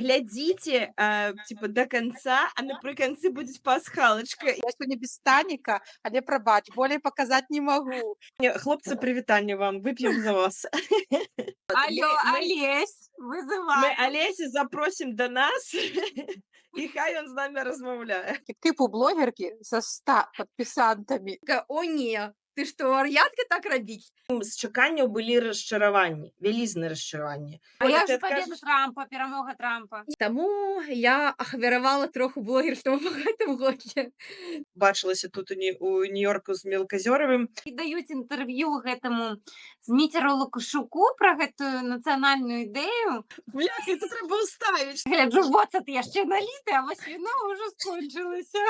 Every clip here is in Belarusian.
глядзіце, типа до конца, а напрыканцы будзе пасхалачка. Я сёння без Станіка, але прабач, болей паказаць не магу. Хлопцы, прывітанне вам, вып'ем за вас. Алло, Мы Олесь, мы вызываю. Алесю запросім да нас, і хай ён з намі размаўляе. Типу блогеркі са 100 падпісантамі. О, не, ты что, вар'ятка так рабіць? З чаканняў былі расчараванні, вялізныя расчараванні. А Оля, я ты ж победа адкажаш? Трампа, перамога Трампа. Таму я ахвяравала троху блогерства ў гэтым годзе. Бачылася тут у Нью-Йорку з мелказёравым. І даюць інтэрв'ю гэтаму Зміцеру Лукашуку пра гэтую нацыянальную ідэю. Бляха, это трэба ўставіць. Гляджу, воцат яшчэ наліты, а вось віно ўжо скончылася.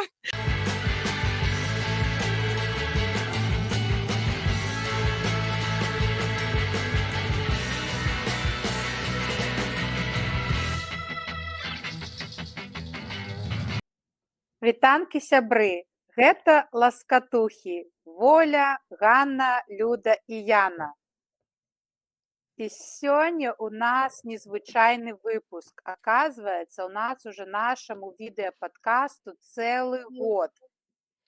Вітанкі, сябры, гэта ласкатухі, Воля, Ганна, Люда і Яна. І сёння у нас незвычайны выпуск. Аказваецца, у нас уже нашаму відэападкасту цэлы год.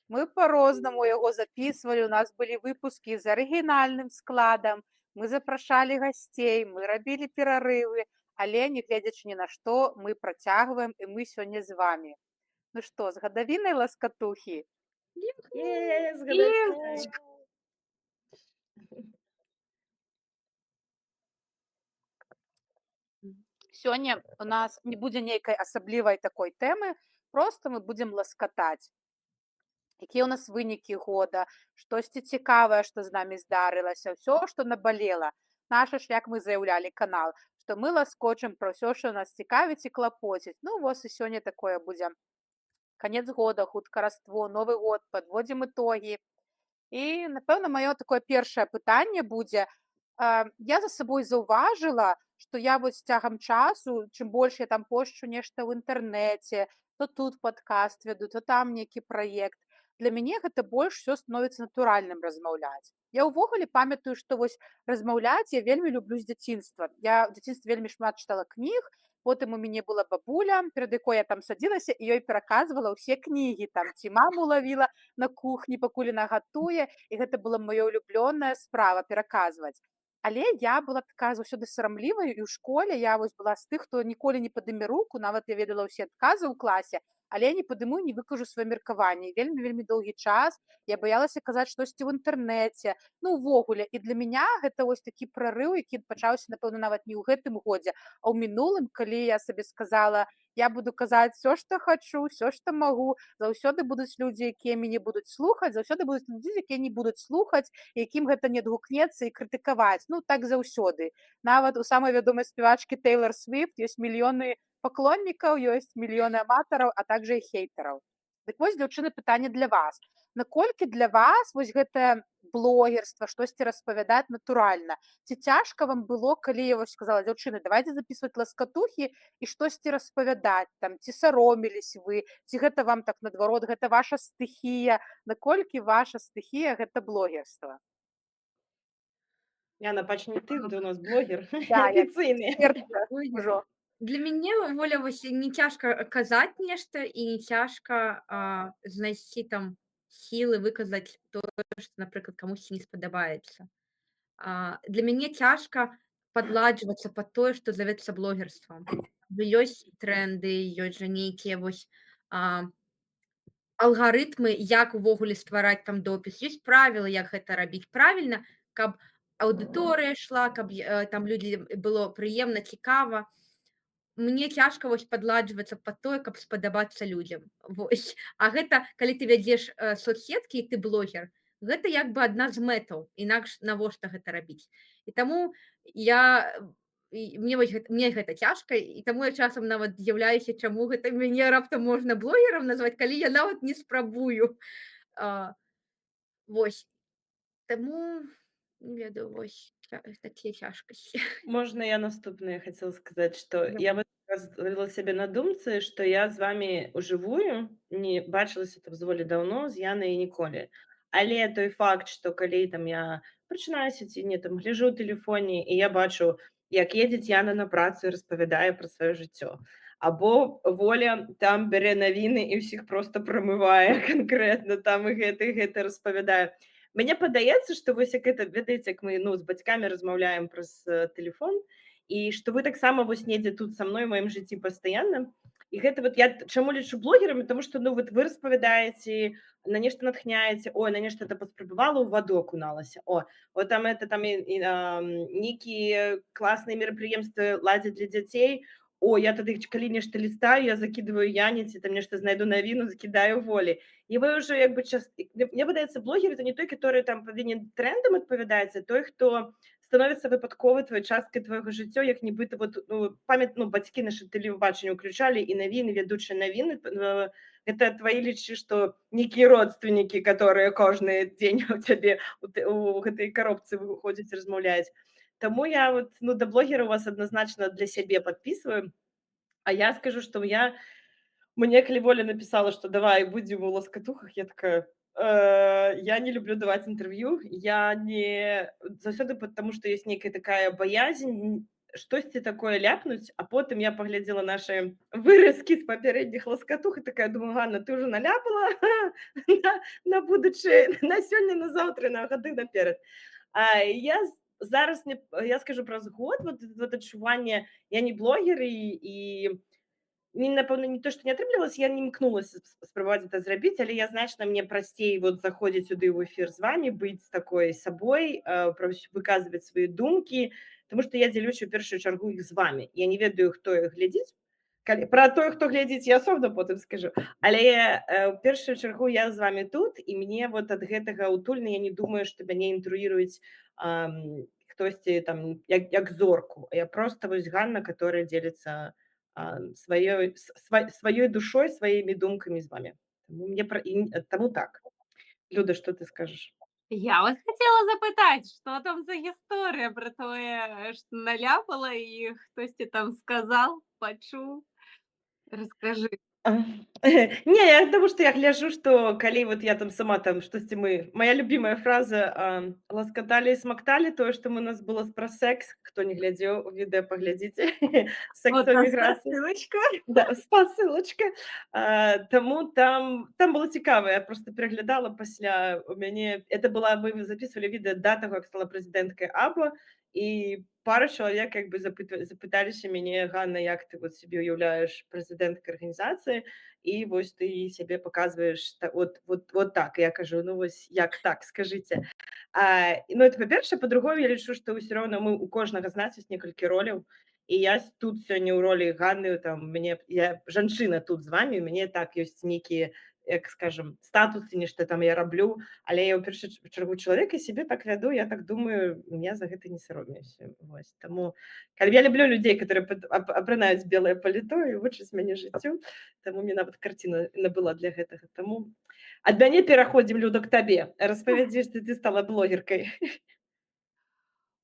Мы по-рознаму яго записывалі, у нас былі выпускі з арыгінальным складам, мы запрашалі гасцей, мы рабілі перарывы, але нягледзячы ні на што, мы працягваем і мы сёння з вамі. Ну што, з гадавінай ласкатухі? Сёння у нас не будзе нейкай асаблівай такой тэмы, просто мы будзем ласкатаць. Якія ў нас вынікі года, штосьці цікавае, што з намі здарылася, ўсё, што набалела. Наш ж, як мы заяўлялі канал, што мы ласкочым пра ўсё, што нас цікавіць і клапоціць. Ну, вось і сёння такое будзе. Канец года, хуткараство, Новы год, падводзім ітогі. І, напэўна, маё такое першае пытанне будзе. Я за сабой заўважыла, што я вось цягам часу, чым больш я там пошчу нешта ў інтэрнэце, то тут падкаст веду, то там нейкі праект. Для мяне гэта больш усё становіцца натуральным размаўляць. Я ўвогуле памятаю, што вось размаўляць я вельмі люблю з дзяцінства. Я ў дзяцінстве вельмі шмат чытала кніг, потым у мяне была бабуля, перад якой я там садзілася і ёй пераказвала ўсе кнігі, там ці маму лавіла на кухні, пакуль яна гатуе, і гэта была маё улюблёная справа пераказваць. Але я была такая заўсёды сарамлівая, і ў школе я вось была з тых, хто ніколі не падыме руку, нават я ведала ўсе адказы ў класе, але я не падыму, не выкажу сваё меркаванне. Вельмі доўгі час я баялася казаць штосьці ў інтэрнэце, ну увогуле. І для мяне гэта вось такі прарыў, які пачаўся, напэўна, нават не ў гэтым годзе, а ў мінулым, калі я сабе сказала, я буду казаць все, што хачу, все, што магу, заўсёды будуць людзі, якія мяне будуць слухаць, заўсёды будуць людзі, якія не будуць слухаць, якім гэта не адгукнецца і крытыкаваць. Ну так заўсёды. Нават у самай вядомай спявачкі Тейлор Свіфт ёсць мільёны паклоннікаў, ёсць мільёны аматараў, а также і хейтараў. Дык вось, дзяўчыны, пытанне для вас. Наколькі для вас вось гэтае блогерства, штосьці распавядаць натуральна? Ці цяжка вам было, калі я вось сказала, дзяўчыны, давайце записываць ласкатухі і штосьці распавядаць, там, ці сароміліся вы, ці гэта вам так наадварот, гэта ваша стыхія, наколькі ваша стыхія гэта блогерства? Яна, пачні ты у нас блогер Да, я афіцыйны. ўжо. Для мяне, Воля, вось не цяжка казаць нешта і не цяжка знайсці там сілы выказаць тое, што, напрыклад, камусьці не спадабаецца. Для мяне цяжка падладжвацца пад тое, што завецца блогерствам. Ёсць трэнды, ёсць жа нейкія вось алгарытмы, як увогуле ствараць там допіс. Ёсць правілы, як гэта рабіць правільна, каб аўдыторыя ішла, каб там людзі было прыемна, цікава. Мне цяжка вось падладжвацца пад тое, каб спадабацца людзям. Вось. А гэта, калі ты вядзеш соцсеткі і ты блогер, гэта як бы адна з мэтаў, інакш навошта гэта рабіць. І таму мне гэта цяжка, і таму я часам нават з'яўляюся, чаму гэта мяне раптам можна блогерам назваць, калі я нават не спрабую. Вось. Таму, не ведаю, вось такія цяжкасці. Можна я наступнае хацела сказаць, што я вот ловіла сябе на думцы, што я з вамі ўжывую не бачылася там даволі даўно з Янай і ніколі. Але той факт, што калі там я прачынаюся ці не там гляжу ў тэлефоне і я бачу, як едзець Яна на працу і распавядае пра сваё жыццё. Або Воля там бярэ навіны і ўсіх проста прамывае канкрэтна там і гэта распавядае. Мне падаецца, што вось як это ведаеце, як мы, ну, з бацькамі размаўляем праз, тэлефон, і што вы таксама вось недзе тут са мной у маім жыцці пастаянна. І гэта вот я чаму лічу блогерамі, таму што, ну, вот вы распавядаеце, на нешта натхняеце, ой, на нешта это паспрабавала, у ваду акуналася. О, вот там это там нейкія класныя мерапрыемствы ладзяць для дзяцей. О, я тады калі нешта лістаю, я закидываю Яніці, там нешта знайду навіну, закидаю Волі. І вы ўжо як бы мне падаецца, блогер это не той, который там павінен трендам адпавядаць, а той, хто становіцца выпадковай тваёй часткай твайго жыцця, як нібыта вот, ну, ну, бацькі нашы тэлебачанне ўключалі і навіны, вядучыя навіны, гэта твои лічы, што нейкія родственнікі, которые кожны дзень у цябе у гэтай каробцы выходзяць, размаўляюць. Таму я вот, ну, да блогера у вас адназначна для сябе падпісваю. А я скажу, што мне калі Воля напісала, што давай будзем у ласкатухах, я такая, я не люблю даваць інтэрв'ю, я не заўсёды потому, што ёсць нейкая такая баязень штосьці такое ляпнуць, а потым я паглядзела нашы выразкі з папярэдніх ласкатух і такая думаю: Ганна, ты ўжо наляпала на будучы, на сёння, на заўтра, на гады наперад. А я зараз я скажу праз год вот адчуванне, я не блогер і напэўна, не то, што не атрымлівалася, я не імкнулася спрабаваць гэта зрабіць, але я значна мне прасцей вот заходзіць сюды ў эфір з вамі, быць такой сабой, выказваць свае думкі, таму што я дзялюся ў першую чаргу іх з вамі. Я не ведаю, хто іх глядзіць. Пра тое, хто глядзіць, я асобна потым скажу. Але ў першую чаргу я з вамі тут, і мне вот ад гэтага утульна, я не думаю, што мяне інтруіруюць хтосьці там як зорку. Я проста вось Ганна, которая дзеліцца сваёй душой, сваімі думкамі з вамі. Таму так. Люда, што ты скажаш? Я от хотіла запитати, що там за історія про те, що наляпала і хтось там сказав, почув. Розкажи. Не, я потому что я гляжу, што калі вот я там сама там штосьці моя любимая фраза, ласкаталі і смакталі, тое, што у нас было пра секс, хто не глядзеў відэа, паглядзіце. Секс От у там эміграцыі. ссылочка. Да, спасылочка. Таму там было цікава. Я просто пераглядала пасля у мяне это была мы записывалі відэа да таго, як стала прэзідэнткай АБО, і пара чалавек як бы запыталіся мяне: Ганна, як ты вот сябе ўяўляеш прэзідэнткай арганізацыі, і вось ты сябе паказваеш вот так. Я кажу: ну вось як так, скажыце. Ну это па-першае, па-другое, я лічу, што ўсё роўна мы у кожнага з нас ёсць некалькі роляў. І я тут сёння ў ролі Ганны, там я жанчына тут з вамі, у мяне так ёсць нейкія, як скажам, статусы, нешта там я раблю, але я ў першую чаргу чалавек і сябе так вяду, я так думаю, я за гэта не саромеюся. Вось. Таму я люблю людзей, которые апранаюць белае паліто і вучаць мяне жыццю, таму мне нават карціна набыла для гэтага. Таму ад мяне пераходзім, Люда, к табе. Распавядзі, што ты стала блогеркай.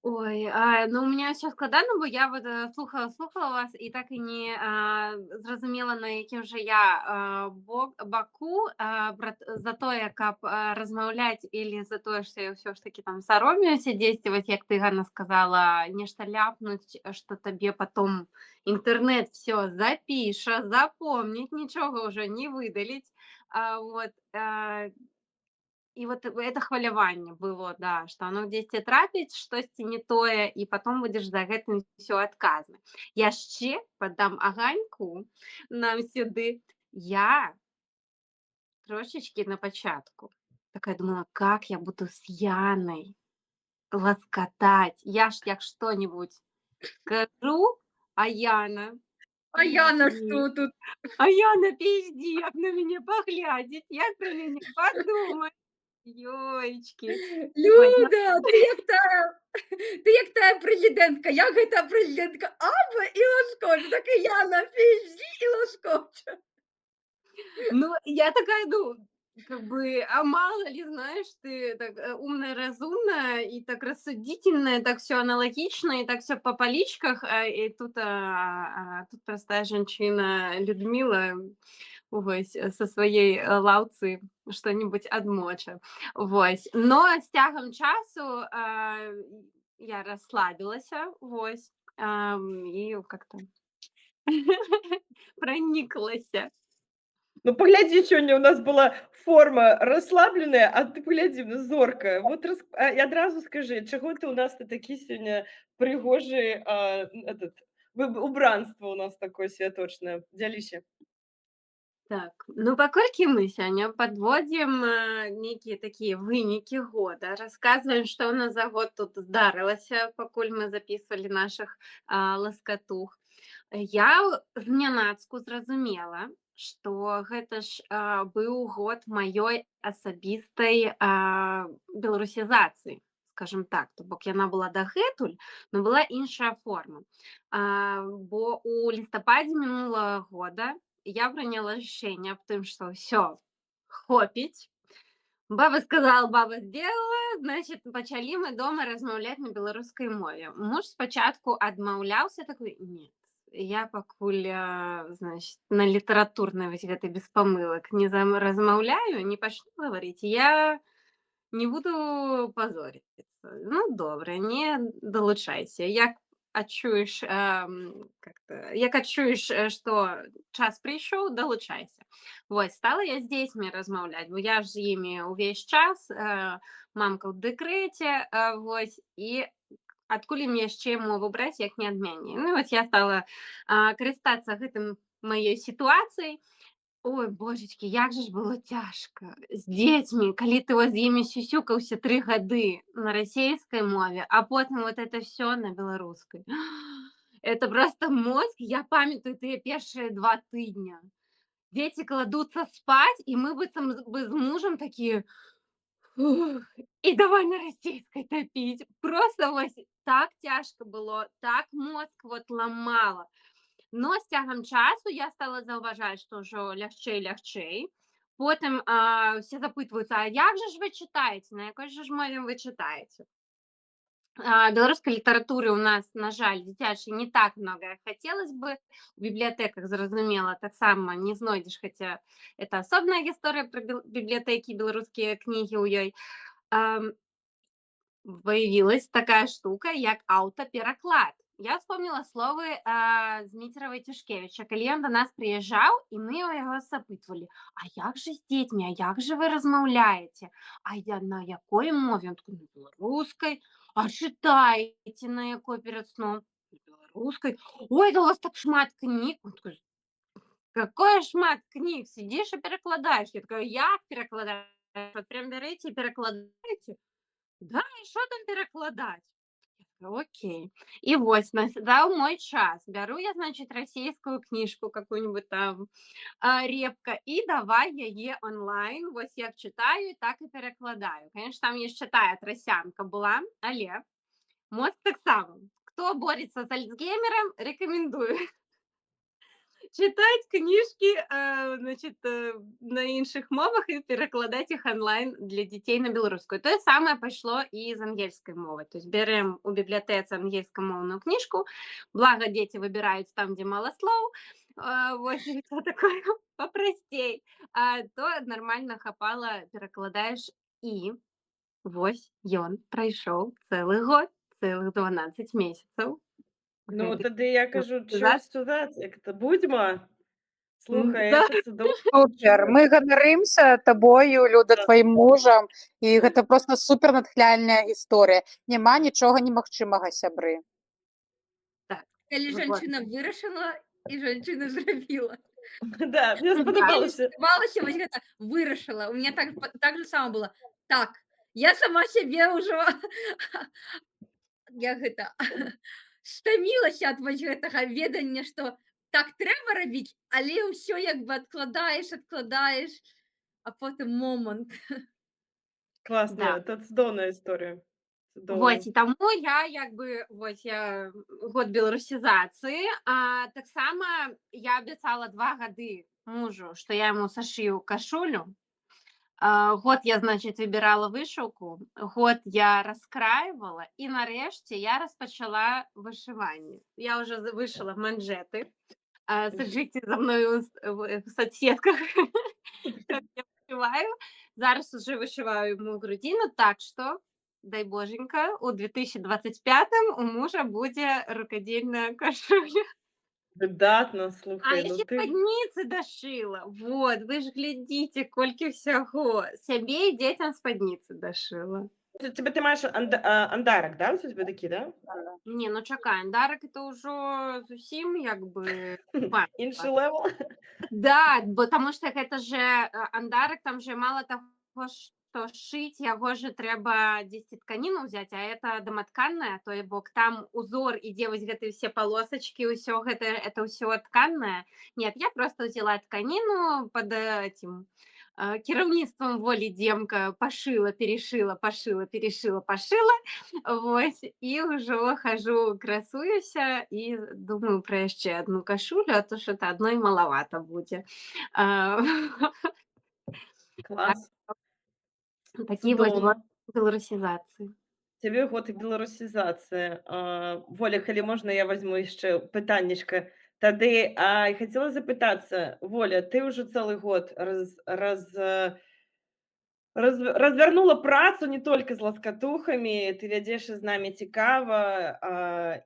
Ой, ну у меня все складана, бо я вот слухала вас і так і не зразумела, на якім же я баку за тое, каб размаўляць или за тое, што я ўсё ж таки там саромеюся дзесьці, як ты, Ганна, сказала, нешта ляпнуць, што табе потом інтэрнэт все запіша, запомніць, нічога ўжо не выдаліць. Вот, і вот это хваляванне было, да, што оно дзесьці трапіць, штосьці не тое, і потом будзеш за гэтым ўсё адказны. Яшчэ падам аганьку нам сюды. Я трошечки на пачатку такая думала, как я буду с Яной ласкатать. Я ж як что-нибудь скажу, а Яна А я на пиздит. что тут? А Яна пиздит, як на мяне паглядзіць, як пра мяне падумаць. Ёлечки. Ой, ну, Люда, ты як тая прэзідэнтка. Я гэта прэзідэнтка АБА і Лашкович. Так і Яна пізді і Лашковича. ну, я такая, ну, как бы, а мало ли, знаешь, ты так умная, разумная и так рассудительная, так все аналогично, и так все по поличках, и тут простая женщина Людмила, вось, со своей лаўцы что-нибудь адмоча. Вось. Но з цягам часу я расслабілася, вось, і как-то Праніклася. Ну, паглядзі, сёння ў нас была форма расслабленая, а ты паглядзі, ну, зоркая. Вот і адразу скажы, чаго ты ў нас ты такі сёння прыгожы, этот, убранства ў нас такое святочнае. Дзяліся. Так, ну паколькі мы сёння падводзім нейкія такія вынікі года, расказваем, што ў нас за год тут здарылася, пакуль мы запісвалі нашых ласкатух. Я знянацку зразумела, што гэта ж быў год маёй асабістай беларусізацыі, скажем так, то бок яна была дагэтуль, но была іншая форма. Бо у лістападзе мінулага года я прыняла рашэнне аб тым, што ўсё, хопіць. Баба сказала, баба сделала, значит, пачалі мы дома размаўляць на беларускай мове. Муж спачатку адмаўляўся, такой: нет, я пакуль, значит, на літаратурнай вось гэтай без памылак не размаўляю, не пачну гаварыць, я не буду позориться. Ну, добра, не далучайся. Як адчуеш, як адчуеш, што час прыйшоў, далучайся. Вось, стала я з дзецьмі размаўляць, бо я ж з імі ўвесь час, мамка ў дэкрэце, вось, і адкуль ім яшчэ мову браць, як не ад мяне. Ну, вось я стала карыстацца гэтым маёй сітуацыяй. Ой, божечкі, як жа ж было цяжка з дзецьмі, калі ты з імі сюсюкаўся 3 гады на расейскай мове, а потым вот это все на беларускай. Это просто мозг, я памятаю тыя першыя 2 тыдня. Дзеці кладуцца спаць, і мы быццам бы з мужам такія: і давай на расейскай тапіць. Просто вось так цяжка было, так мозг вот ламала. Но з цягам часу я стала заўважаць, што ўжо лягчэй. Потым все запытваюцца: а як жа ж вы чытаеце, на якой жа ж мове вы чытаеце? Беларускай літаратуры у нас, на жаль, дзіцячай не так много, як хацелось бы. У бібліятэках, зразумела, таксама не знойдзеш, хаця это асобная гісторыя пра бібліятэкі, беларускія кнігі ў ёй. Появилась такая штука, як аўтапераклад. Я вспомнила словы Зміцерава і Цюшкевіча, калі ён да нас прыязджаў, і мы яго запытвалі: а як жа з дзецьмі, а як жа вы размаўляеце? А я на якой мове? Ён такой: на беларускай. А чытаеце на якой перад сном? На беларускай. Ой, да у вас так шмат кніг. Он такой: какое шмат кніг? Сидишь и перакладаеш. Я такая: як перакладаеш? Вот прям бярыце і перакладаеце? Да, і що там перакладаць? Окей. І вось настаў мой час. Бяру я, значит, расійскую кніжку какую-нибудь там репка і давай яе онлайн. Вось як чытаю, так і перакладаю. Конечно, там яшчэ тая трасянка была, але мозг таксама. Хто бореться з альцгеймером, рекомендую читать книжки, значит, на іншых мовах і перакладаць іх онлайн для дзяцей на беларускую. Тое самае пайшло і з ангельскай мовы. То есть бярэм у бібліятэцы ангельскамоўную кніжку, блага дзеці выбіраюць там, дзе мала слоў, вось то такое папрасцей. То нармальна хапала, перакладаеш, і вось ён прайшоў цэлы год, цэлых 12 месяцаў. Ну, тады я кажу, За- cheers to that, як это, будьма. Слухай, Да. это цудоўна. Супер. Мы ганарымся табою, Люда, тваім мужам, і гэта просто супер натхняльная гісторыя. Няма нічога немагчымага, сябры. Калі Вот. жанчына вырашыла і жанчына зрабіла. Да, мне спадабалася. Спадабалася вось гэта вырашыла. У меня так же само было. Так, я сама сябе ўжо я гэта стамілася ад вось гэтага ведання, што так трэба рабіць, але ўсё як бы адкладаеш, а потым момант. Класна, Да. это цудоўная історыя. Вось, і таму я як бы вось я год беларусізацыі, таксама я абяцала 2 гады мужу, што я яму сашыю кашулю. Год я, значит, выбірала вышыўку, год я раскраивала, і нарэшце я распачала вышыванне. Я уже вышыла манжеты. Саджыце за мною в соцсетках, как я вышиваю. Зараз уже вышиваю ему грудину, так что, дай боженька, у 2025 у мужа будзе рукадзельная кашуля. Выдатна, А слухай, я ну ще ты спадніцы дашыла. Вот, вы ж глядзіце, колькі ўсяго. Сябе і дзецям спадніцы дашыла. тебе ты маеш андарак, да? У тебя такі, да? Не, ну чакай, андарак это ўжо зусім як бы Іншы баба. левел? Да, бо таму што гэта же андарак, там же мала таго, што шыць, яго же трэба дзесьці тканіну ўзяць, а это даматканная, то бок там узор ідзе вось гэтыя ўсе палосачкі, ўсё гэта это ўсё тканнае. Нет, я просто ўзяла тканіну пад этим кіраўніцтвам волі Демка, пашыла, перешыла, пашыла, перешыла, пашыла. Вось, і ўжо хожу, красуюся і думаю пра яшчэ адну кашулю, а то что-то адной малавата будзе. А, Так, Клас. такі вось год Цудоўна. беларусізацыі. Цябе год і беларусізацыя. Воля, калі можна, я возьму яшчэ пытаннечка. Тады хацела запытацца, Воля, ты ўжо цэлы год развярнула працу не толькі з ласкатухамі, ты вядзеш з намі цікава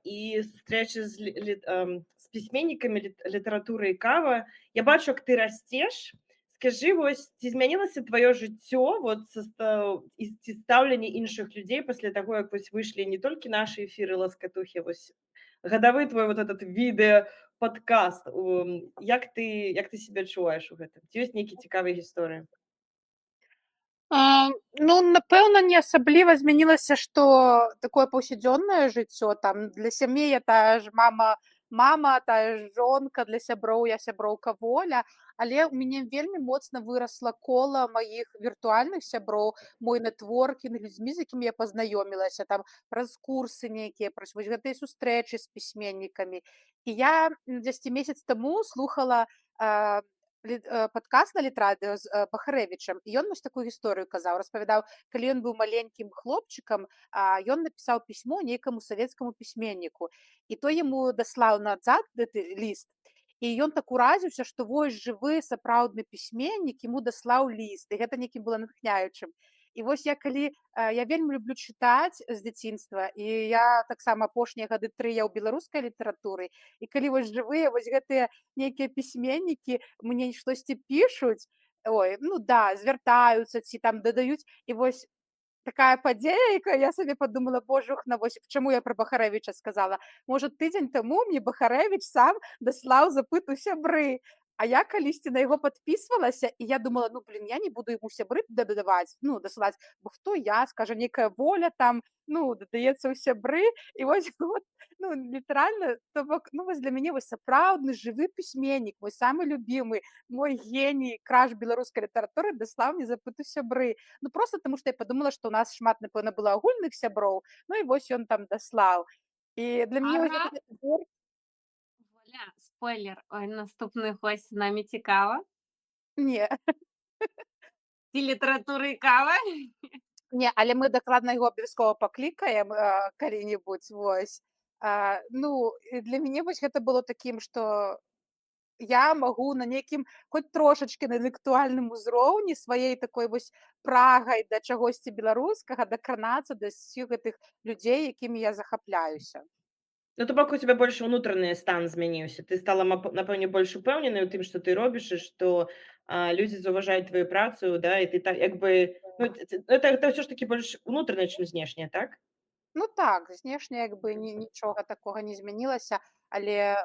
і сустрэчы з пісьменнікамі літаратуры і кава. Я бачу, як ты расцеш. Скажы, вось ці змянілася тваё жыццё вот ці стаўленне іншых людзей пасля таго, як вось выйшлі не толькі нашы эфіры ласкатухі, вось гадавы твой вот этот відэа падкаст. Як ты сябе адчуваеш у гэтым? Ці ёсць нейкія цікавыя гісторыі? Ну, напэўна, не асабліва змянілася, што такое паўсядзённае жыццё, там для сям'і я тая ж мама, тая ж жонка, для сяброў я сяброўка Воля, але ў мяне вельмі моцна вырасла кола маіх віртуальных сяброў, мой нетворкінг, людзьмі, з якімі я пазнаёмілася там праз курсы нейкія, праз вось гэтыя сустрэчы з пісьменнікамі. І я 10 месяц таму слухала падкаст на літрадыё з Бахарэвічам, і ён вось такую гісторыю казаў, распавядаў, калі ён быў маленькім хлопчыкам, ён напісаў пісьмо нейкаму савецкаму пісьменніку, і той яму даслаў назад гэты ліст, і ён так уразіўся, што вось жывы сапраўдны пісьменнік яму даслаў ліст, і гэта нейкім было натхняючым. І вось я вельмі люблю чытаць з дзяцінства, і я таксама апошнія гады 3 я ў беларускай літаратуры, і калі вось жывыя вось гэтыя нейкія пісьменнікі мне штосьці пішуць, ой, ну да, звяртаюцца ці там дадаюць, і вось такая падзея, якая я сабе падумала, божухна, вось чаму я пра Бахарэвіча сказала. Можа, тыдзень таму мне Бахарэвіч сам даслаў запыт у сябры, а я калісьці на яго падпісвалася, і я думала, ну, блин, я не буду яму сябры дадаваць, ну, дасылаць, бо хто я, скажа, нейкая Воля там, ну, дадаецца ў сябры, і вось, вот, ну, літаральна, то бок, ну, вось для мяне вось сапраўдны жывы пісьменнік, мой самы любімы, мой геній, краш беларускай літаратуры даслаў мне запыт у сябры. Ну, просто таму, што я падумала, што ў нас шмат, напэўна, было агульных сяброў, ну, і вось ён там даслаў. І для мяне вось Ага. гэта твор Воля, спойлер, наступны госць з намі цікава. не, Ці літаратуры і кава. не, але мы дакладна яго абавязкова паклікаем калі-небудзь, вось. Ну, і для мяне вось гэта было такім, што я магу на нейкім хоць трошачкі на інтэлектуальным узроўні сваёй такой вось прагай да чагосьці беларускага дакранацца да ўсіх гэтых людзей, якімі я захапляюся. Ну, то бок у тебя больше ўнутраны стан змяніўся. Ты стала, напэўне, больш упэўненай у тым, што ты робіш, і што людзі заўважаюць тваю працу, да, і ты так як бы ну, это ўсё ж такі больш унутранае, чым знешняе, так? Ну так, знешне як бы нічога такога не змянілася, але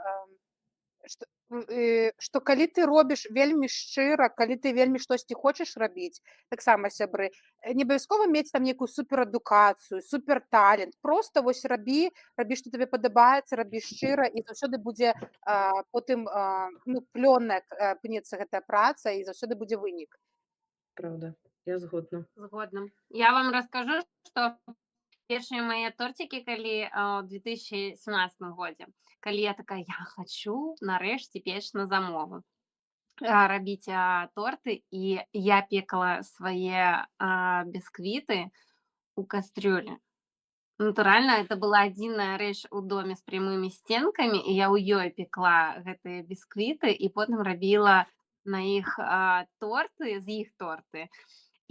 што калі ты робіш вельмі шчыра, калі ты вельмі штосьці хочаш рабіць, таксама сябры, не абавязкова мець там нейкую суперадукацыю, суперталент, просто вось рабі, што табе падабаецца, рабі шчыра, і заўсёды будзе потым ну, плённая пнецца гэтая праца, і заўсёды будзе вынік. Праўда, я згодна. Згодна. Я вам раскажу, што першыя мае торцікі, калі ў 2017 годзе, калі я такая, я хачу нарэшце печ на замову, рабіць торты, і я пекла свае бісквіты у кастрюлі. Натуральна, это была адзіная рэч у доме з прямымі сценкамі, і я ў ёй пекла гэтыя бісквіты, і потым рабіла на іх торты, з іх торты.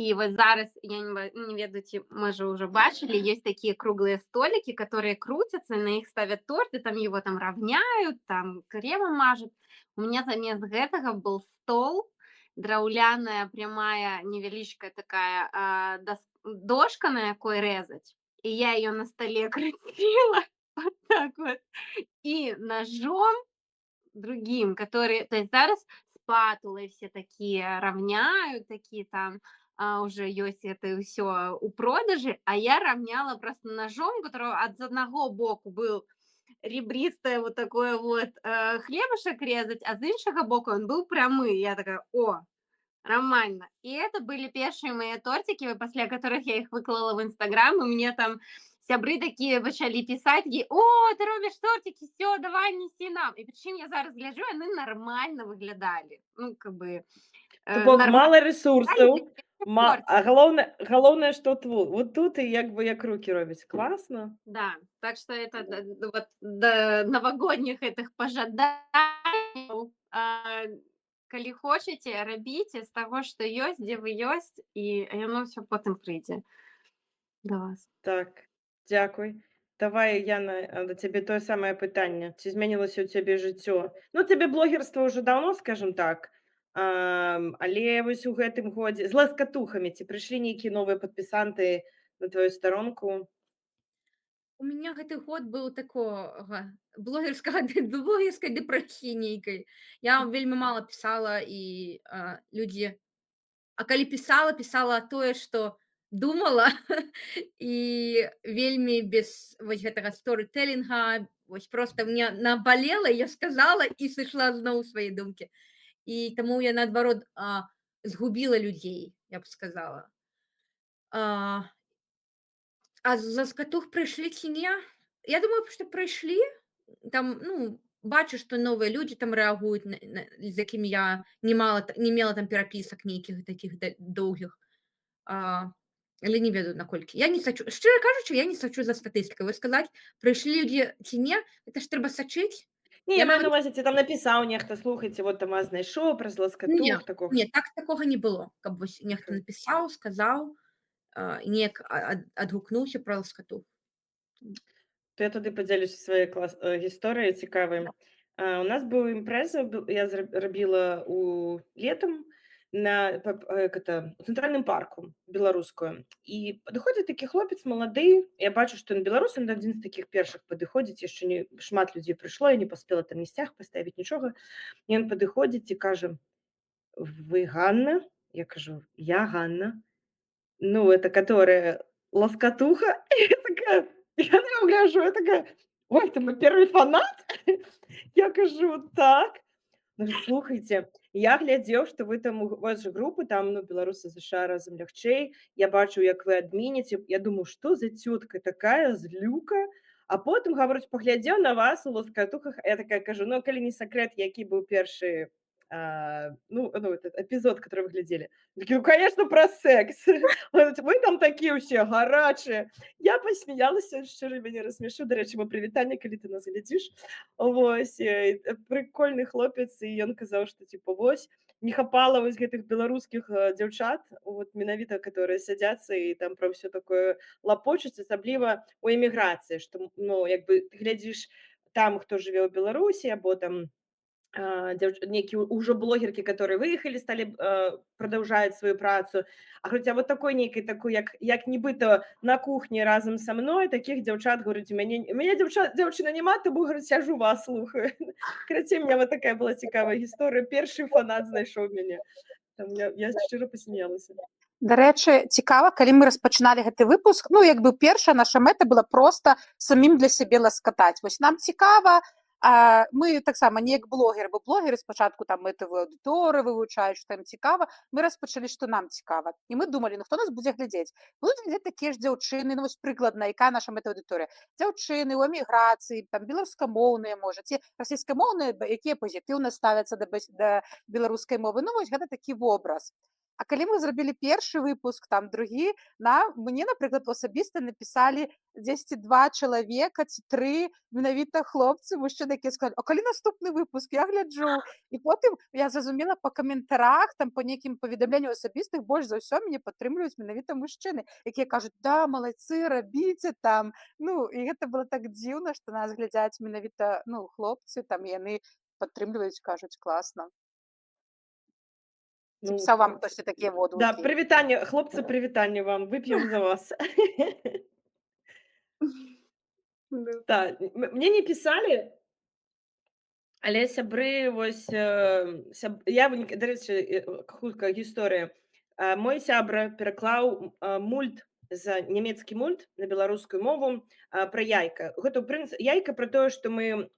И вот зараз, я не ведаю, ці, можа, уже бачили, есть такие круглые столики, которые крутятся, на них ставят торт, и там его там равняют, там кремом мажут. У меня замест гэтага был стол, драўляная прямая невялічкая такая дошка, на якой рэзаць. И я ее на столе крутила вот так вот. И ножом другим, которые, то есть зараз спатулы все такие равняют, такие там уже ёсць это ўсё у продажы, а я равняла просто ножом, у которого от одного боку был ребристое вот такое вот хлебушек резать, а з іншага боку он был прямы. Я такая, о, нормально. И это были першие мои тортики, после которых я их выклала в Инстаграм, и мне там сябры такие пачалі пісаць, такие, о, ты робишь тортики, все, давай неси нам. И причем я зараз гляжу, они нормально выглядали. Ну, как бы, То бок нормально мала рэсурсаў, тортики. а галоўнае, што вот тут і як бы як рукі робяць. Класна. Да, так что это вот до новогодних этих пожаданняў, калі хочаце, рабіце з таго, што ёсць, дзе вы ёсць, і яно ўсё потым прыйдзе да вас. Так, дзякуй. Давай, Яна, да цябе тое самае пытанне. Ці змянілася ў цябе жыццё? Ну, цябе блогерства ўжо даўно, скажам так, але вось у гэтым годзе з ласкатухамі ці прыйшлі нейкія новыя падпісанты на тваю старонку? У меня гэты год был такога блогерскага блогерскай дэпрэсіі нейкай. Я вельмі мала пісала і людзі калі пісала тое, што думала і вельмі без вось гэтага сторытэлінга, вось проста мне набалела, я сказала і сышла зноў у свае думкі. І таму я наадварот згубіла людзей, я б сказала. А за скатух прыйшлі ці не? Я думаю, што прыйшлі. Там, ну, бачу, што новыя людзі там рэагуюць, з якімі я не мела там перапісак нейкіх такіх доўгіх. Але не ведаю, наколькі. Я не сачу. Шчыра кажучы, я не сачу за статыстыкай. Вось сказаць, прыйшлі людзі ці не, гэта ж трэба сачыць. Не, Я я маю на нават ўвазе, ці там напісаў нехта, слухайце, вот там вас знайшоў праз не, ласкатух, такога. не, такога не было, каб вось нехта напісаў, сказаў, неяк адгукнуўся пра ласкатух. То я тады падзелюся сваёй гісторыяй цікавай. У нас быў імпрэза, я рабіла летам у цэнтральным парку беларускую. І падыходзіць такі хлопец малады, я бачу, што ён беларус, ён адзін з такіх першых падыходзіць, яшчэ не шмат людзей прыйшло, я не паспела там ні сцяг паставіць, нічога. Ён падыходзіць і кажа: "Вы Ганна?" Я кажу: "Я Ганна". Ну, это которая лоскотуха. И я такая, я на него гляжу, я такая: "Ой, ты мой первый фанат?" Я кажу: "Так". Он говорит: "Слухайте, я глядзеў, што вы там, у вас же групы там, ну, беларусы ЗША разам лягчэй. Я бачу, як вы адмініце. Я думаю, што за цётка такая злюка?" А потым, гаворыць, паглядзеў на вас у лоскатухах. Я такая кажу: "Ну, калі не сакрэт, які быў першы, этот эпізод, который вы глядзелі?" Такі: "Ну, конечно, про секс." Он говорит: "Вы там такие ўсе гарачыя." Я пасмяялася, шчыра, мяне рассмяшыў. Дарэчы, мо прывітанне, калі ты нас глядзіш. Вось, прыкольны хлопец, і ён казаў, што типа вось не хапала вось гэтых беларускіх дзяўчат, вот менавіта, которые садзяцца і там пра ўсё такое лапочуць, асабліва у эміграцыі, што, ну, як бы ты глядзіш там, хто жыве ў Беларусі, або там некие уже блогерки, которые выехали, стали продолжать свою працу. А хотя вот такой некий такой, як нібыта на кухні разом со мной, таких девчат, говорить, у меня девчина нема, тому, говорить, сяжу вас слухаю. Короче, у меня вот такая была цікавая история. Перший фанат знайшов мяне. Там я шчыра посмеялася. Дарэчы, цікава, калі мы распачыналі гэты выпуск, ну, як бы першая наша мэта была проста самім для сябе ласкатаць. Вось нам цікава, мы таксама не як блогеры, бо блогеры спачатку там мэтавую аўдыторыю вывучаюць, што ім цікава, мы распачалі, што нам цікава. І мы думалі, ну, хто нас будзе глядзець? Будуць глядзець такія ж дзяўчыны, ну, вось прыкладна, якая наша мэтаўдыторыя. Дзяўчыны ў эміграцыі, там, беларускамоўныя, можа, ці расійскамоўныя, якія пазітыўна ставяцца да беларускай мовы. Ну, вось гэта такі вобраз. А калі мы зрабілі першы выпуск, там другі, мне, напрыклад, асабіста напісалі дзесьці 2 чалавека ці 3 менавіта хлопцы, мужчыны, якія сказалі: "А калі наступны выпуск?" Я гляджу. І потым я зразумела па каментарах, там па нейкім паведамленню асабістых больш за ўсё мяне падтрымліваюць менавіта мужчыны, якія кажуць: "Да, малайцы, рабіце там". Ну, і гэта было так дзіўна, што нас глядзяць менавіта, ну, хлопцы, там, і яны падтрымліваюць, кажуць: "Класна". Ці Ну, пісаў вам хтосьці такія да, водгукі? прывітанне, хлопцы, прывітанне вам. Вып'ем за вас. Да. Так, мне не пісалі, але сябры вось, я дарэчы, хутка гісторыя. Мой сябра пераклаў мульт нямецкі мульт на беларускую мову пра яйка. Гэта ў яйка пра тое, што мы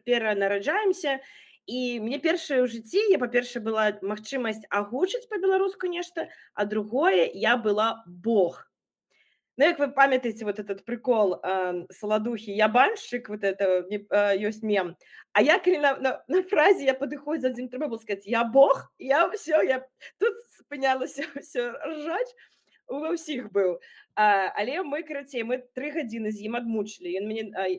перанараджаемся. І мне першае ў жыцці, па-першае, была магчымасць агучыць па-беларуску нешта, а другое, я была Бог. Ну, як вы памятаеце вот этот прикол Саладухи «Я баншчык», вот это ёсць мем. А я калі на фразе я падыходзіць, адзін трэба было сказаць «Я Бог», я тут спынялася ўсё ржаць, ва ўсіх быў. Але мы 3 гадзіны з ім адмучылі.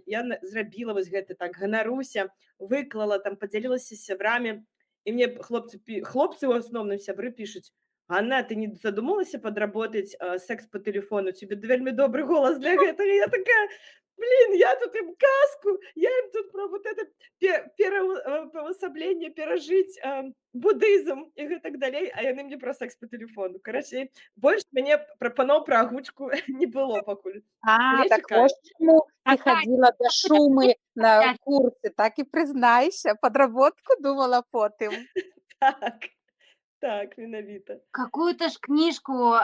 Я зрабіла вось гэта так, ганаруся, выклала, там падзялілася з сябрамі. І мне хлопцы ў асноўным сябры пішуць: "Анна, ты не задумалася подработать секс по телефону? Тебе вельмі добрый голос для этого". Я такая: "Блин, я тут им казку, я им тут про вот это пераўвасабленне, перажыць буддызм і гэтак далей, а яны мне про секс по телефону". Карацей, больш мяне прапаноў пра агучку не было пакуль. Але Так чакаю. вось чаму ты Какая хадзіла да Шумы на опять? курсы, так і прызнайся, падработку думала потым. Так, менавіта. Какую-то ж книжку,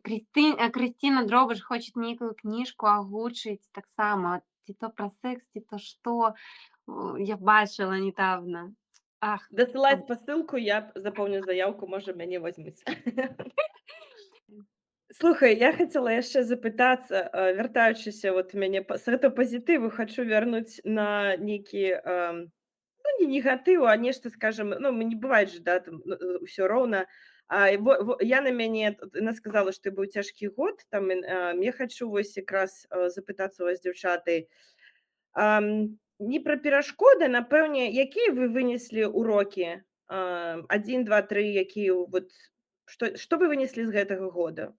Кристина Дробыш хочет некую книжку агучыць таксама, ці то про секс, ці то што. Я бачыла недавно. Ах, Дасылаць спасылку, я запоўню заяўку, можа, мяне возьмуць. Слухай, я хацела яшчэ запытацца, вяртаючыся вот мяне з гэтага пазітыву, хачу вярнуць на нейкі, ну, не негатыў, а нешта, скажем, ну, не бывает же, да, там ўсё роўна. Яна мяне, яна сказала, што быў цяжкі год, там, я хачу вось якраз запытацца у вас, дзяўчаты, не пра перашкоды, напэўне, якія вы вынеслі урокі? 1, 2, 3, якія вот, што вы вынеслі з гэтага года?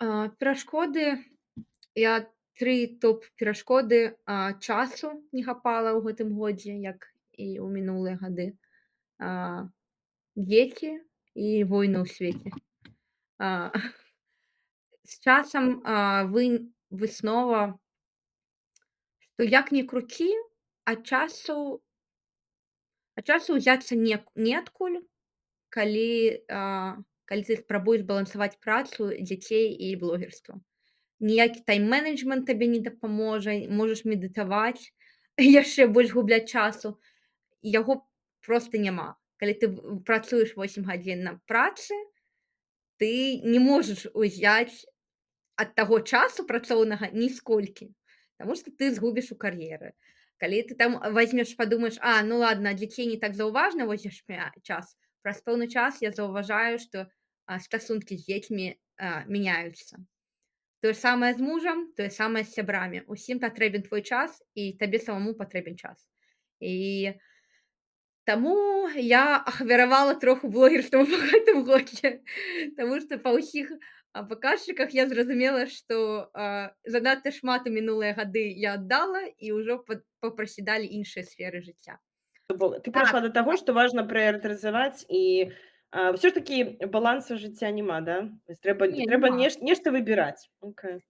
Перашкоды, я 3 топ-перашкоды. Часу не хапала ў гэтым годзе, як і ў мінулыя гады. Дзеці і войны ў свеце. З часам выснова, што як ні круці, а часу ўзяцца неадкуль, калі ты спрабуеш балансаваць працу, дзяцей і блогерства. Ніякі тайм-менеджмент табе не дапаможа, можаш медытаваць, яшчэ больш губляць часу. Яго проста няма. Калі ты працуеш 8 гадзін на працы, ты не можаш узяць ад таго часу працоўнага ніколькі, таму што ты згубіш у кар'еры. Калі ты там возьмеш, падумаеш: ну ладно, дзяцей не так заўважна, возьмеш час. Праз пэўны час я заўважаю, што стасункі з дзецьмі мяняюцца. Тое самае з мужам, тое самае з сябрамі. Усім патрэбен твой час, і табе самому патрэбен час. І таму я ахвяравала троху блогерствам у гэтым годзе, таму што па ўсіх паказчыках я зразумела, што занадта шмат у мінулыя гады я аддала, і ўжо папраседалі іншыя сферы жыцця. Ты прайшла до таго, што важна прыярытызаваць, і ўсё ж такі балансу жыцця няма, да? Трэба нешта выбіраць.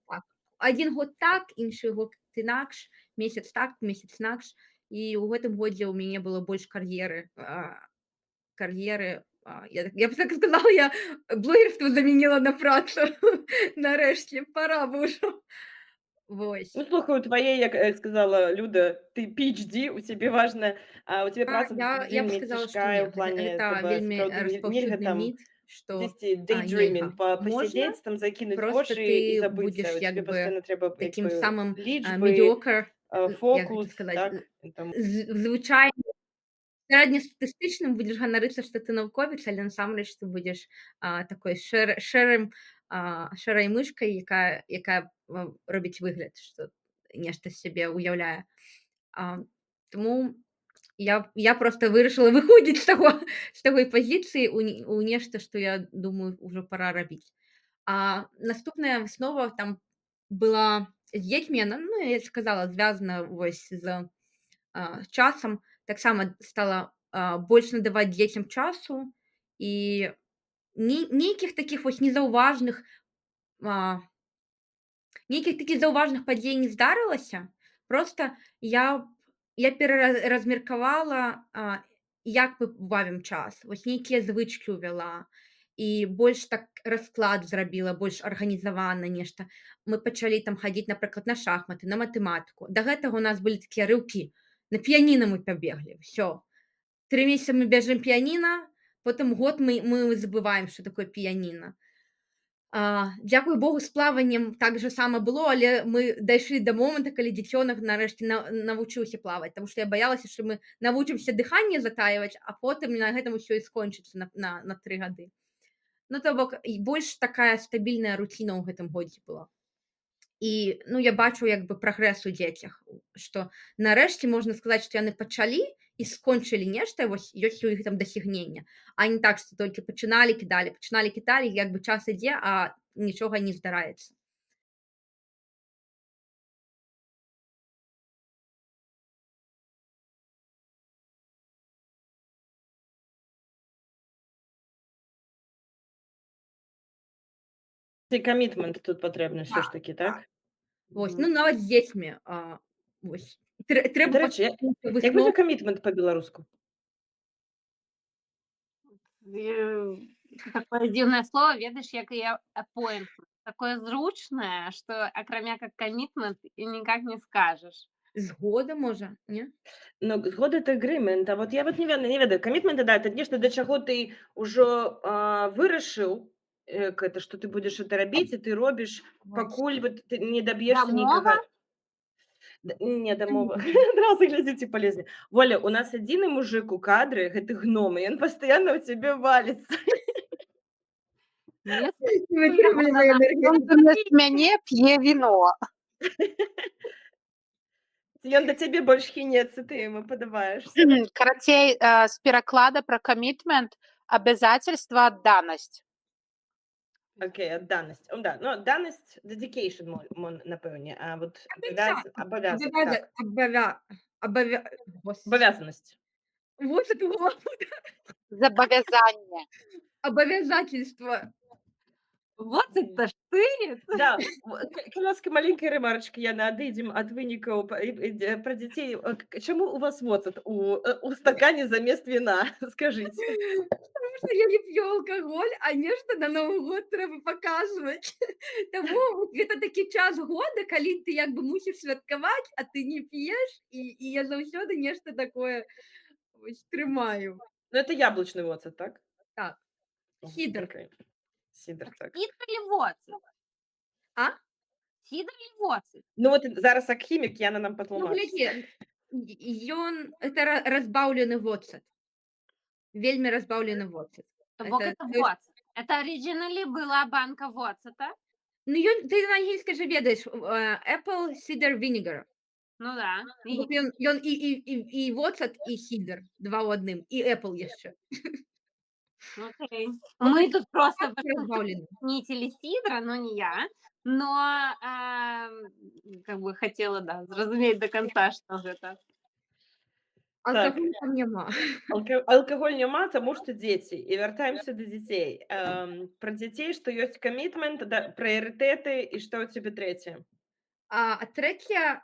Так. Адзін год так, іншы год інакш, месяц так, месяц інакш. І ў гэтым годзе ў мяне было больш кар'еры. Я б так сказала, я блогерство заменила на працу. Нарэшце, пора б ужо. Вось. Ну, слухай, у твоей, як сказала Люда, ты PhD, у тебе важна, у тебе праца Я б вельмі сказала, што цяжкая не. ў плане, Гэта вельмі распаўсюдны міт, што дзесьці daydreaming, пасядзець, там, закінуць просто вочы і ты забыцца. будзеш Тебе як бы пастаянна трэба такім самым лічбы, mediocre як гэта фокус, сказаць, так? І там звычайна сярэднестатыстычным будзеш ганарыцца, што ты навуковец, але насамрэч ты будзеш такой шэрай мышкай, якая робіць выгляд, што нешта з сябе ўяўляе. Таму я проста вырашыла выходзіць з такой пазіцыі у нешта, што я думаю, ўжо пара рабіць. Наступная выснова там была з дзецьмі, яна, ну, я сказала, звязана вось з часам. Таксама стала больш надаваць дзецям часу і нейкіх такіх вось нейкіх такіх заўважных падзей не здарылася. Проста я пераразмеркавала, як мы бавім час. Вось нейкія звычкі ўвяла і больш так расклад зрабіла, больш арганізавана нешта. Мы пачалі там хадзіць, напрыклад, на шахматы, на матэматыку. Да гэтага у нас былі такія рыўкі. На піяніна мы пабеглі, ўсё. 3 месяца мы бяжым піяніна, потым год мы забываем, што такое піяніна. Дзякуй Богу, з плаваннем так жа сама было, але мы дайшлі да моманту, калі дзіцёнак нарэшце навучыўся плаваць, таму што я баялася, што мы навучымся дыханне затаиваць, а потым на гэтым усё і скончыцца на 3 гады. Ну, то бок, больш такая стабільная руціна ў гэтым годзе была. І, ну, я бачу як бы прагрэс у дзецях, што нарэшце можна сказаць, што яны пачалі і скончылі нешта, вось ёсць у іх там дасягнення, а не так, што толькі пачыналі, кідалі, як бы час ідзе, а нічога не здараецца. і камітмент тут патрэбны ўсё ж Так, такі, так? Вось, Мгм. ну, нават з дзецьмі, вось, трэба Дарэчы, як будзе камітмент па-беларуску? Такое дзіўнае слово, ведаеш, як і appointment. Такое зручнае, што акрамя как commitment і ніяк не скажаш. Згода, можа, не? Ну, згода это agreement, а вот я вот не ведаю, камітмент, да, это нешта, да чаго ты ўжо вырашыў, гэта, што ты будзеш это рабіць, і ты робіш, Вось. пакуль вот ты не даб'ешся Дамова? нейкага... Не, дамова. Адразу глядзіце полезней. Воля, у нас адзіны мужик у кадры, гэты гном, і ён пастаянна ў цябе валіцца. Не Вытрымлівае Ён энергетыку. замест мяне п'е віно. Ён да цябе больш хінецца, ты яму падабаешься. Карацей, з пераклада пра камітмент абязательства адданасць. Окей, адданасць. Да, ну, адданасць, dedication, напэўне, а вот абавязак, так. Абавязанасць. Вот это вот Забавязанне. обязательство. Вот это штырит. Да, калёскі маленькай рэмарачкі, яны адыдзем ад вынікаў пра дзяцей. Чаму у вас воцат у стакане замест віна? Скажыце. Потому что я не п'ю алкоголь, а нешта на Новы год трэба паказваць. Таму гэта такі час года, калі ты як бы мусіш святкаваць, а ты не п'еш, і я заўсёды нешта такое вось трымаю. Ну, это яблучны воцат, так? Так. Сідр. Окей. Сідр, так. Сідр или воцет? А? Сідр или воцет? Ну, вот зараз як хімік, Яна нам Ну, патлумачыць. глядзі, ён это разбаўлены воцат. Вельмі разбаўлены воцат. Вот это то есть, воцет. Это оригинали была банка воцета? ну, ты на ангельскай же ведаеш, apple cider vinegar. Ну да. Вот ён і воцат, і сідр, 2 ў адным, і apple яшчэ. Окей. Мы тут просто Разбаўлены. ценители сидра, но не я. Но как бы хотела, да, зразумець до конца, что гэта. Алкаголь там няма. Алкаголь няма, таму што дзеці. І вяртаемся да дзяцей. Пра дзяцей, што ёсць камітмент, прыярытэты і што ў цябе трэцяе? А трэцяе,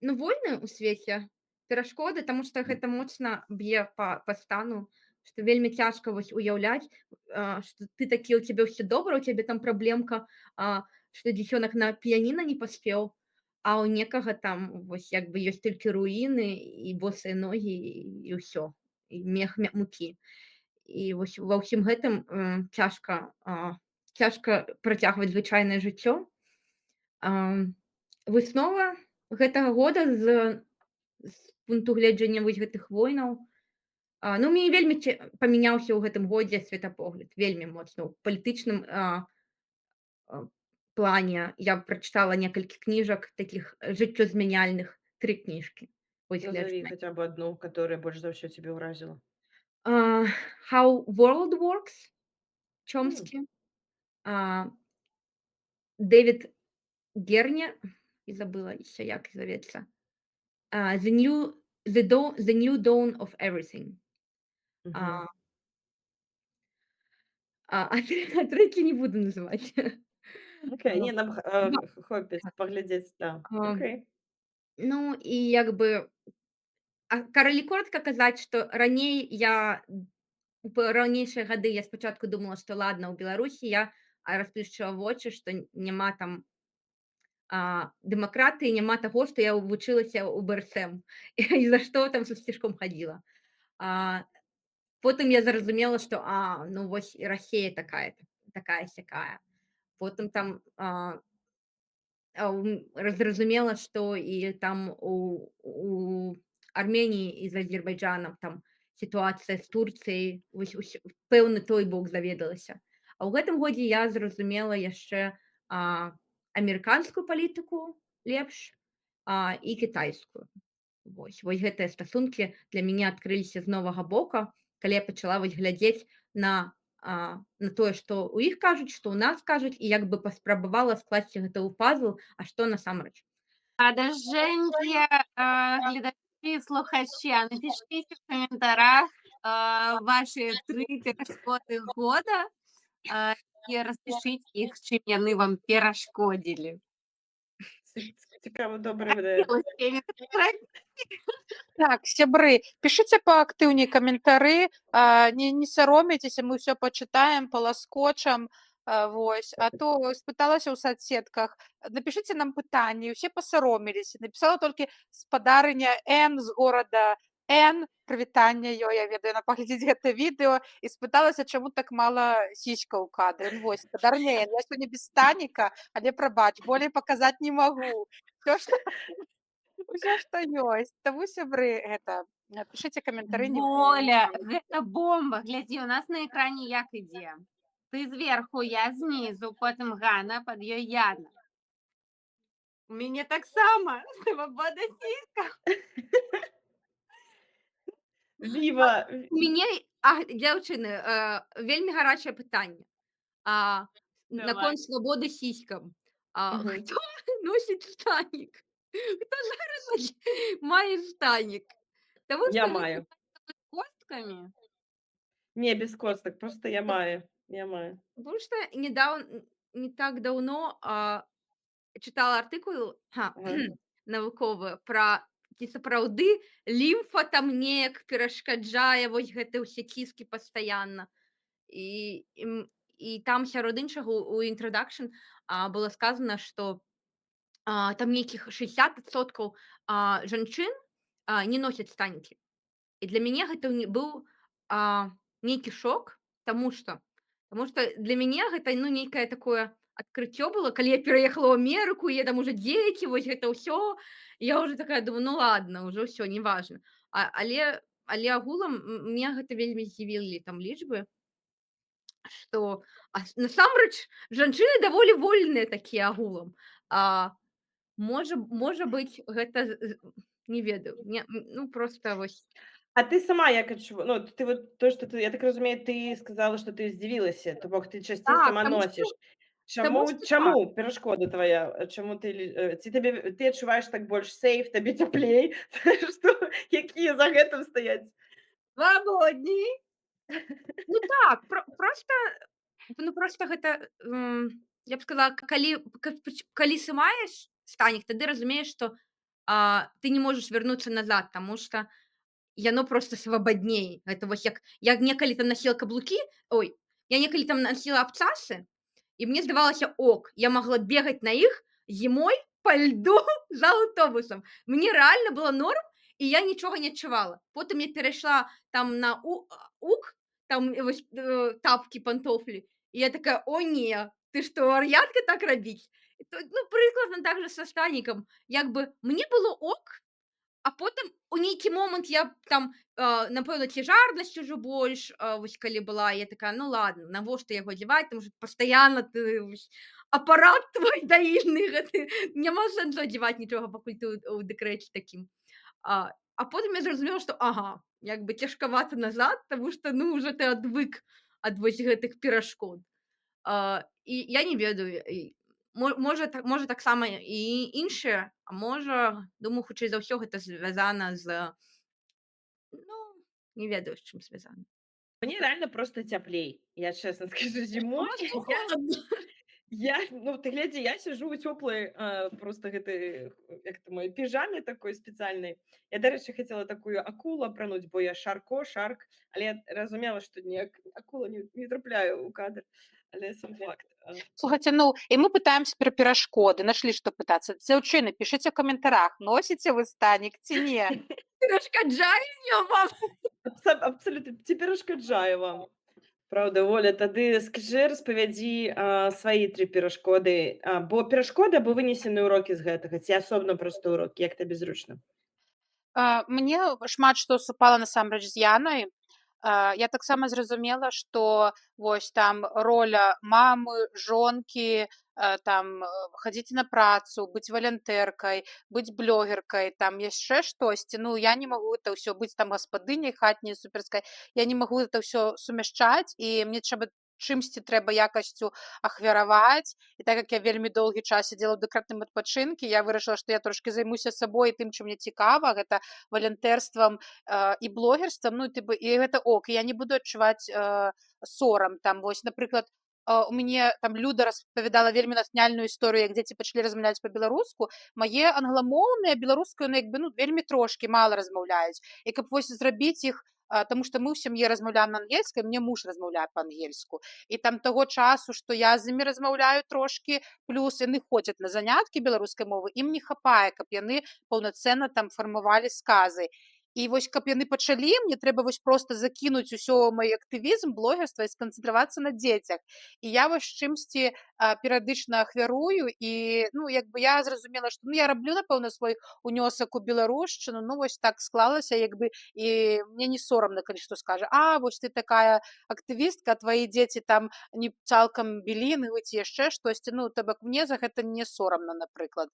ну, войны ў свеце, перашкоды, таму што гэта моцна б'е па стану, што вельмі цяжка вось уяўляць, што ты такі, у цябе ўсё добра, у цябе там праблемка, што дзіцёнак на піяніна не паспеў, а ў некага там вось як бы ёсць толькі руіны і босыя ногі і ўсё, і мех мукі. І вось ва ўсім гэтым цяжка працягваць звычайнае жыццё. Выснова гэтага года з пункту гледжання вось гэтых войнаў. Ну, мне вельмі памяняўся ў гэтым годзе светапогляд, вельмі моцна. У палітычным плане я прачытала некалькі кніжак такіх жыццёзмяняльных, 3 кніжкі. Вось Назови гледжання. хотя бы одну, которая больше за все тебя уразила. How World Works, М, Чомскі, а, Дэвід Герне, і забыла яшчэ, як завецца. The New Dawn of Everything. мгм. А, а трэці не буду называць. Окей, не, нам Ва хобби так. поглядеть, да. А, Окей. ну, і як бы, калі коротка казаць, што раней я ранейшыя гады я спачатку думала, што ладна, ў Беларусі я расплюшчыла вочы, што няма там дэмакратыі, няма таго, што я вучылася ў БРСМ і за што там са сцяжком хадзіла. А, Потым я зразумела, што ну вось і Расія такая-сякая. Потым там зразумела, што і там у Арменіі і з Азербайджанам там сітуацыя з Турцыяй, вось пэўны той бок заведалася. А ў гэтым годзе я зразумела яшчэ амерыканскую палітыку лепш, і кітайскую. Вось гэтыя стасункі для мяне адкрыліся з новага бока, калі я пачала вось глядзець на тое, што ў іх кажуць, што ў нас кажуць, і як бы паспрабавала скласці гэта ў пазл, а што насамрэч. Дороженькі глядачі і слухачі, напишіть в коментарях ваші 3 перашкоди года і розпишіть їх, чим яны вам перашкодили. Цікаво, добра ідэя. Так, сябры, пішыце паактыўней каментары, не саромейцеся, мы ўсё пачытаем, паласкочам, вось. А то спыталася ў соцсетках, напішыце нам пытанні, усе пасаромеліся. Напісала толькі спадарыня Н з горада Н, прывітанне ёй, я ведаю, яна паглядзіць гэта відэо і спыталася, чаму так мала сіськаў у кадры. Ну вось, спадарня Н, я сёння без станіка, але прабач, болей паказаць не магу. Усё, што ёсць. Таму, сябры, гэта, пішыце каментары, не Воля, гэта бомба. Глядзі, у нас на экране як ідзе. Ты зверху, я знізу, потым Ганна, пад ёй Яна. У мяне таксама свабода сіська. Віва! У мяне дзяўчыны, вельмі гарачае пытанне. Давай. Наконт свабоды сіськам. Мгм. Хто носіць штанік? Хто зараз мае штанік? Таму Я што маю. Костками? Не, без костак, просто я маю. Я маю. Потому что не так давно чытала артыкул Ага. навуковы пра ці сапраўды лімфа там неяк перашкаджае вось гэты ўсе ціскі пастаянна. І там сярод іншага у introduction было сказана, што там нейкіх 60% жанчын не носяць станікі. І для мяне гэта быў нейкі шок, таму што для мяне гэта нейкае такое адкрыццё было, калі я пераехала ў Амерыку, я там уже дзеці, вось гэта ўсё. Я уже такая думаю, ну ладно, ўжо ўсё неважна. Але агулам мне гэта вельмі здзівілі там лічбы, што насамрэч жанчыны даволі вольныя такія агулам. Можа быць гэта не ведаю, ну просто вось. А ты сама як адчува ну, ты вот то, што ты, я так разумею, ты сказала, што ты здзівілася, то бок ты часцей Так, сама носіш. таму што так. Чаму перашкода твая? Чаму ці ты адчуваеш так больш сейф, табе цяплей? Што, якія за гэтым стаяць? Свободней. Ну так, просто гэта, я б сказала, калі сымаеш станік, тады разумееш, што ты не можаш вярнуцца назад, таму што яно просто свабадней. Гэта вось як некалі там насіла каблукі, я некалі там насіла абцасы, і мне здавалася ок, я магла бегаць на іх зімой па льду за аўтобусам. Мне рэальна было норм, і я нічога не адчувала. Потым я перайшла там на УК, там вось тапкі, пантофлі, і я такая: "О не, ты што, вар'ятка так рабіць?" Ну, прыкладна так жа са штанікам. Як бы мне было ок, а потым у нейкі момант я там, напэўна, цяжарнасць ужо больш, вось калі была, я такая: "Ну ладно, навошта яго адзяваць, там уже пастаянна ты вось апарат твой даільны гэты, няма сэнсу адзяваць нічога, пакуль ты ў дэкрэце такім". А потым я зразумела, што ага, як бы цяжкавата назад, таму што, ну, уже ты адвык ад вось гэтых перашкод. І я не ведаю, можа таксама і іншыя, а можа, думаю, хутчэй за ўсё гэта звязана з, ну, не ведаю, з чым звязана. Мне реально просто цяплей. Я честно скажу, У зімой вас тут холадна. ну ты глядзі, я сижу ў цёплай просто гэтай як это мой піжаме такой спецыяльнай. Я, дарэчы, хацела такую акулу апрануць, бо я шарк, але я разумела, што не акула не трапляю ў кадр, але сам факт. Слухайте, ну, і мы пытаемся пра перашкоды, нашлі што пытацца. Дзяўчыны, пішыце ў каментарах, носіце вы станік ці не? Перашкаджае вам? Абсолютно ці перашкаджае вам. Праўда, Оля, тады скажы, распавядзі свае 3 перашкоды, бо перашкоды або вынесены ўрокі з гэтага, ці асобна проста ўрокі, як табе зручна? Мне шмат што супала насамрэч з Янай. Я таксама зразумела, што вось там роля мамы, жонкі, там хадзіць на працу, быць валянтэркай, быць блогеркай, там яшчэ штосьці. Ну, я не магу это ўсё быць там гаспадыняй хатняй суперскай. Я не магу это ўсё сумяшчаць, і мне чымсьці трэба якасцю ахвяраваць. І так як я вельмі доўгі час сядзела ў дэкрэтным адпачынкі, я вырашыла, што я трошкі займуся сабой і тым, чым мне цікава, гэта валянтэрствам і блогерствам, ну, тыпу, і гэта ок, я не буду адчуваць сорам. Там вось, напрыклад, у мяне там Люда распавядала вельмі натхняльную історыю, як дзеці пачалі размаўляць па-беларуску. Мае англамоўныя беларускую, ну, як бы, ну, вельмі трошкі мала размаўляюць. І каб вось зрабіць іх, таму што мы ў сям'і размаўляем на ангельскай, мне муж размаўляе па-ангельску. І там таго часу, што я з імі размаўляю трошкі, плюс яны ходзяць на заняткі беларускай мовы, ім не хапае, каб яны паўнацэнна там фармавалі сказы. І вось каб яны пачалі, мне трэба вось проста закінуць усё мой актывізм, блогерства і сканцэнтравацца на дзецях. І я вось чымсьці перыядычна ахвярую, і, ну, як бы я зразумела, што, ну, я раблю, напэўна, свой унёсак у беларушчыну, ну, вось так склалася, як бы, і мне не сорамна, калі што скажа: вось ты такая актывістка, твае дзеці там не цалкам білінгвы ці яшчэ штосьці, ну, то бок мне за гэта не сорамна, напрыклад.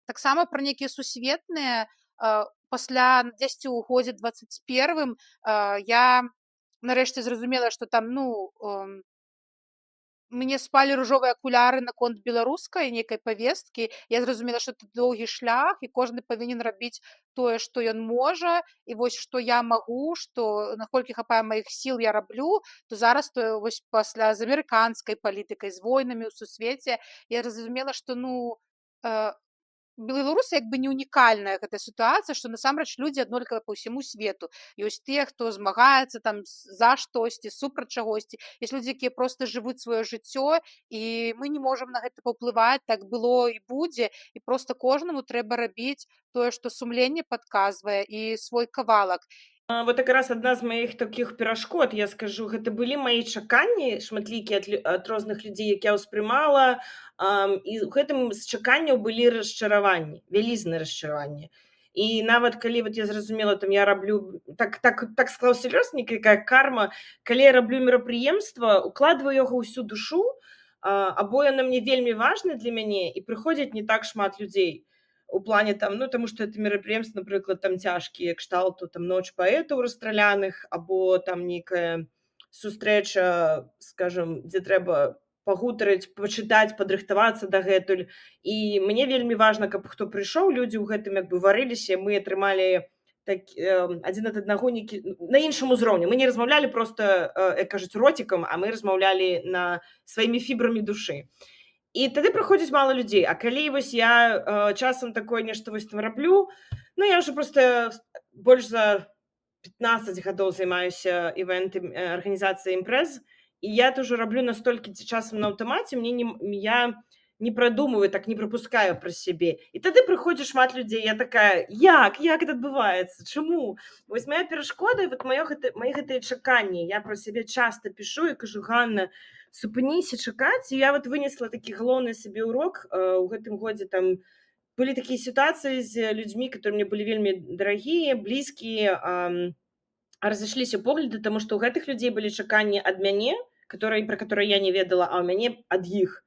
Таксама пра нейкія сусветныя, пасля дзесьці ў годзе 21 я нарэшце зразумела, што там, ну, мне спалі ружовыя акуляры наконт беларускай нейкай павесткі. Я зразумела, што это доўгі шлях, і кожны павінен рабіць тое, што ён можа, і вось што я магу, што наколькі хапае маіх сіл, я раблю, то зараз то вось пасля з амерыканскай палітыкай, з войнамі ў сусвеце, я зразумела, што, ну, беларусы як бы не унікальная гэта сітуацыя, што насамрэч людзі аднолькава па ўсяму свету. Ёсць тыя, хто змагаецца там за штосьці, супраць чагосьці. Ёсць людзі, якія проста жывуць сваё жыццё, і мы не можам на гэта паўплываць, так было і будзе, і проста кожнаму трэба рабіць тое, што сумленне падказвае, і свой кавалак. Вот якраз адна з маіх такіх перашкод, я скажу, гэта былі мае чаканні шматлікія ад розных людзей, як я ўспрымала, і ў гэтым з чаканняў былі расчараванні, вялізныя расчараванні. І нават калі вот я зразумела, там я раблю так склаўся лёс, нейкая карма, калі я раблю мерапрыемства, укладваю яго ўсю душу, або яно мне вельмі важна для мяне, і прыходзіць не так шмат людзей. У плане там, ну, таму што это мерапрыемствы, напрыклад, там цяжкія, кшталту там ноч паэтаў расстраляных, або там нейкая сустрэча, скажам, дзе трэба пагутарыць, пачытаць, падрыхтавацца дагэтуль. І мне вельмі важна, каб хто прыйшоў, людзі ў гэтым як бы варыліся, мы атрымалі адзін ад аднаго на іншым узроўні. Мы не размаўлялі проста, як кажуць, роцікам, а мы размаўлялі на сваімі фібрамі душы. І тады прыходзіць мала людзей. А калі вось я часам такое нешта вось там раблю, ну, я ўжо проста больш за 15 гадоў займаюся арганізацыяй імпрэз, і я ўжо раблю настолькі часам на аўтамаце, я не прадумваю, так не прапускаю праз сябе. І тады прыходзіць шмат людзей, я такая: як гэта адбываецца, чаму? Вось мая перашкода, вот мае гэтыя чаканні. Я пра сябе часта пішу і кажу: Ганна, супыніся чакаць. І я вот вынесла такі галоўны сабе урок у гэтым годзе. Там былі такія сітуацыі з людзьмі, которые мне былі вельмі дарагія, блізкія, разышліся погляды, таму што ў гэтых людзей былі чаканні ад мяне, пра которые я не ведала, а ў мяне ад іх.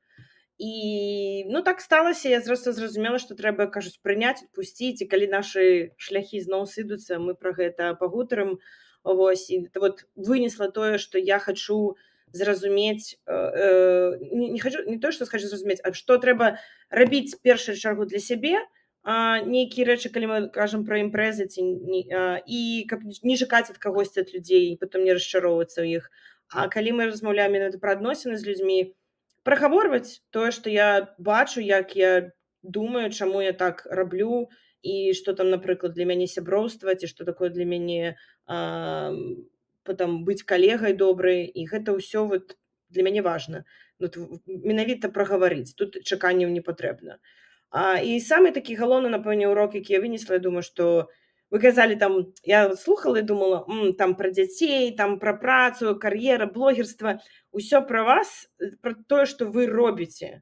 І ну так сталася, я зроста зразумела, што трэба, кажуць, прыняць, адпусціць, і калі нашы шляхі зноў сыдуцца, мы пра гэта пагутарым. Вось, і вот вынесла тое, што я хачу зразумець, не хачу, не то, што хачу зразумець, а што трэба рабіць першую чаргу для сябе, нейкія рэчы, калі мы кажам пра імпрэзы, ці і каб не чакаць ад кагосьці, ад людзей, і потым не расчароўвацца ў іх. А калі мы размаўляем менавіта пра адносіны з людзьмі, прагаворваць тое, што я бачу, як я думаю, чаму я так раблю, і што там, напрыклад, для мяне сяброўства, ці што такое для мяне быць калегай добрай, і гэта ўсё вот для мяне важна. Вот, менавіта прагаварыць, тут чаканняў не патрэбна. І самы такі галоўны, напэўне, урок, які я вынесла, я думаю, што вы казалі там, я вот слухала і думала, там пра дзяцей, там пра працу, кар'ера, блогерства, усё пра вас, пра тое, што вы робіце.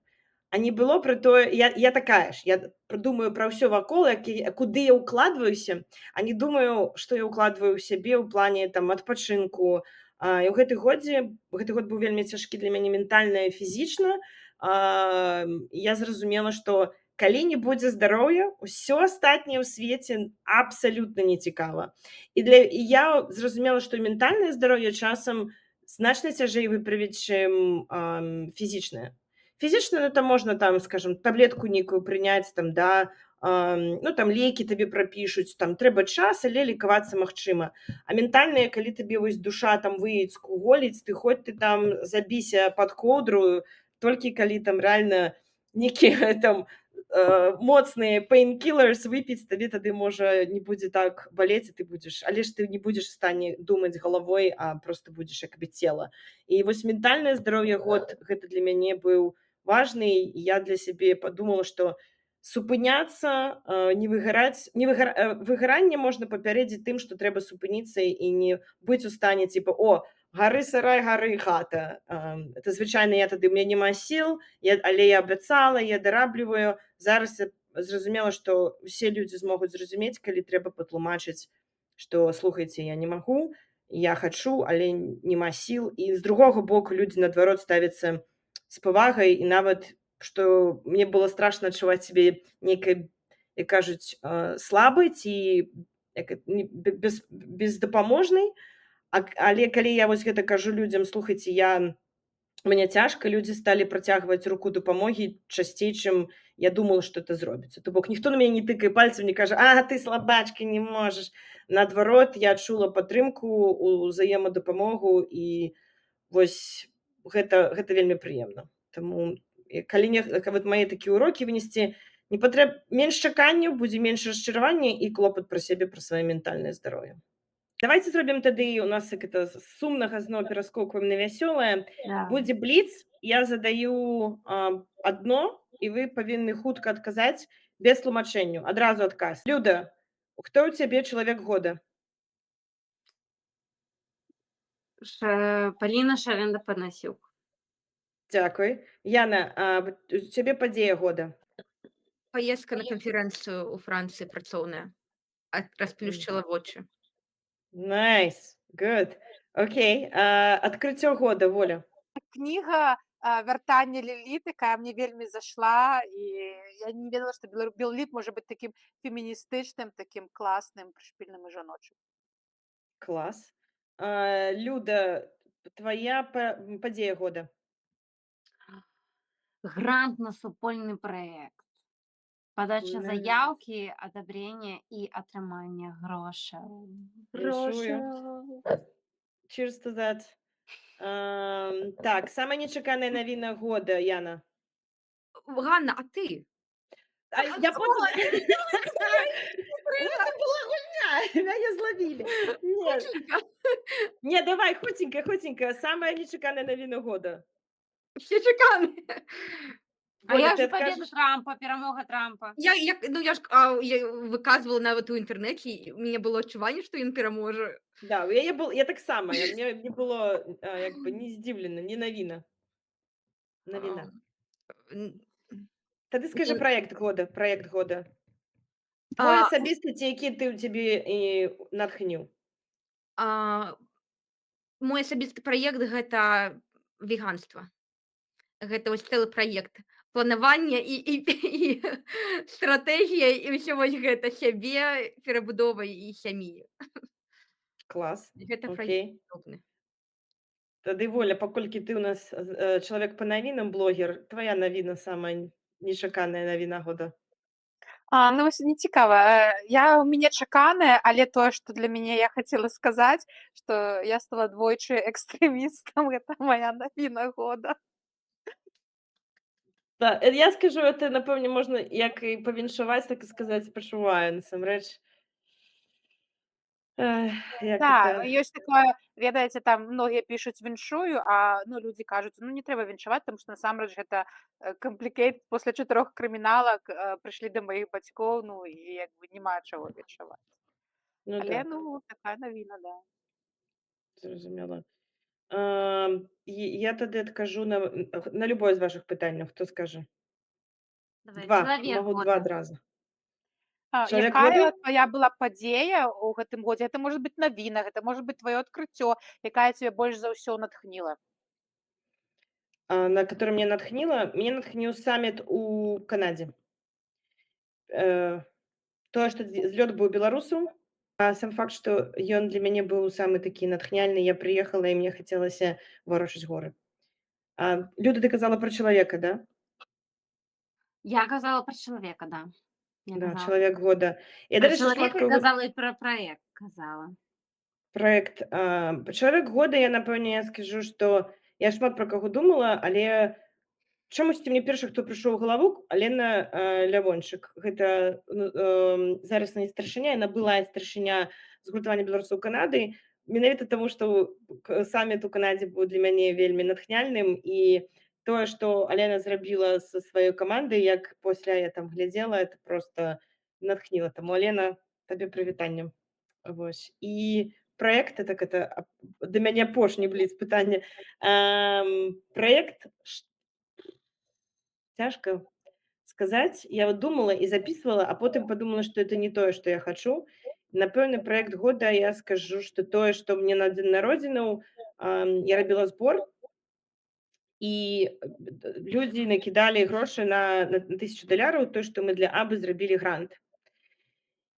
А не было пра тое, я такая ж, я думаю пра ўсё вакол, куды я ўкладваюся, а не думаю, што я ўкладваю ў сябе ў плане там адпачынку. І ў гэты год быў вельмі цяжкі для мяне ментальна і фізічна. Я зразумела, што калі не будзе здароўя, усё астатняе ў свеце абсалютна нецікава. І я зразумела, што ментальнае здароўе часам значна цяжэй выправіць, чым фізічнае. Фізічна это можна там, скажем, таблетку нейкую прыняць, там, да, ну там лекі табе прапішуць, там трэба час, але лікавацца магчыма. А ментальнае, калі табе вось душа там выецку голіць, ты хоць ты там забіся пад коўдру, толькі калі там рэальна нейкія там моцныя painkillers выпіць, табе тады можа не будзе так балець, і ты будзеш, але ж ты не будзеш у стане думаць галавой, а просто будзеш як бы цела. І вось ментальнае здароўе год гэта для мяне быў важны, і я для сябе падумала, што супыняцца, не выгараць, выгаранне можна папярэдзіць тым, што трэба супыніцца і не быць у стане типа, гары сарай, гары хата. Это звычайна я тады, у мяне няма сіл, але я абяцала, я дарабліваю. Зараз я зразумела, што усе людзі змогуць зразумець, калі трэба патлумачыць, што слухайце, я не магу, я хачу, але няма сіл. І з другога боку людзі наадварот ставяцца з павагай, і нават што мне было страшна адчуваць сябе нейкай, як кажуць, слабай ці бездапаможнай. Але калі я вось гэта кажу людзям, слухайце, мне цяжка, людзі сталі працягваць руку дапамогі часцей, чым я думала, што это зробіцца. То бок ніхто на мяне не тыкае пальцам, не кажа, ты слабачка, не можаш. Наадварот, я адчула падтрымку, узаемадапамогу, і вось гэта вельмі прыемна. Таму калі вот мае такія урокі вынесці, не менш чаканняў, будзе менш расчаравання і клопат пра сябе, пра сваё ментальнае здароўе. Давайте зробім тады, у нас як это з сумнага зноў пераскокваем на вясёлае. Да. Будзе бліц, я задаю адно, і вы павінны хутка адказаць без тлумачэнняў. Адразу адказ. Люда, хто ў цябе чалавек года? Поліна Шарэнда-Панасюк. Дзякуй. Яна, у цябе падзея года? Поездка на канферэнцыю ў Францыі працоўная. Расплюшчыла вочы. Nice, good. Окей. Адкрыццё года, Воля. Кніга «Вяртанне Ліліт», якая мне вельмі зашла, і я не ведала, што Ліліт можа быць такім феміністычным, такім класным, прышпільным і жаночым. Клас. Люда, твоя падзея года? Грант на супольны праект. Падача Nice. заяўкі, адабрэнне і атрыманне грошаў. Віншую. Cheers to that. Так, самая нечаканая навіна года, Яна. Ганна, а ты? Я поняла. Это была гульня, мяне злавілі. Не, давай, хутенька. Самая нечаканая навіна года. Все чаканы. А Воля, як ты же победа адкажаш? Трампа, перамога Трампа? Я выказвала нават у інтэрнэце, і у мяне было адчуванне, што ён пераможа. Да, я таксама, мне было як бы не здзіўлена, не навіна. Навіна. М, Тады скажы не праект года. Твой а, асабісты ці які ты ў цябе і натхніў? а, мой асабісты праект гэта веганства. Гэта вось цэлы праект планавання і стратэгія і ўсё вось гэта сябе, перабудова і сям'і. Клас. Гэта праект Окей. асобны. Тады Воля, паколькі ты ў нас чалавек па навінам блогер, твая навіна самая нечаканая навіна года. Ну вось мне цікава, у мяне чаканае, але тое, што для мяне я хацела сказаць, што я стала двойчы экстрэмістам, гэта моя навіна года. Я скажу, это, напэўне, можна як і павіншаваць, так і сказаць спачуваю. Насамрэч, як Да, это ёсць такое, ведаеце, там многія пішуць віншую, людзі кажуць, ну не трэба віншаваць, таму што насамрэч гэта камплікейт пасля 4 крыміналак прыйшлі да маіх бацькоў, ну і як бы няма чаго віншаваць. ну Але да, такая навіна, да. зразумела. Я тады адкажу на любое з вашых пытанняў. Хто скажа? Давай, 2. человек Могу 2 года. адразу. Чалавек года? Якая твая была падзея ў гэтым годзе? Гэта можа быць навіна, гэта можа быць тваё адкрыццё, якая цябе больш за ўсё натхніла. На который меня натхніла? Мяне натхніў саміт у Канадзе. Тое, што злёт быў беларусаў, сам факт, што ён для мяне быў самы такі натхняльны. Я прыехала, і мне хацелася варочаць горы. Люда, ты казала пра чалавека, да? Я казала про человека, да. Я Да, казала чалавек года. Я, про дарэчы, шмат человека и каго казала и про проект казала. праект, чалавек года, я, напэўне, я скажу, што я шмат пра каго думала, але чамусьці мне першы, хто прыйшоў у галаву, Алена Лявончык. Гэта зараз на старшыня, яна былая старшыня згуртавання беларусаў Канады. Менавіта таму, што саміт у Канадзе быў для мяне вельмі натхняльным, і тое, што Алена зрабіла са сваёй камандай, як пасля я там глядзела, это проста натхніла. Таму, Алена, табе прывітанне. Вось. І праект, так это да мяне апошні бліц пытанне. Праект цяжка сказаць. Я вот думала і записывала, а потым падумала, што это не тое, што я хачу. Напэўна, праект года я скажу, што тое, што мне на дзень народзінаў я рабіла збор, і людзі накідалі грошы на $1000, тое, што мы для Абы зрабілі грант.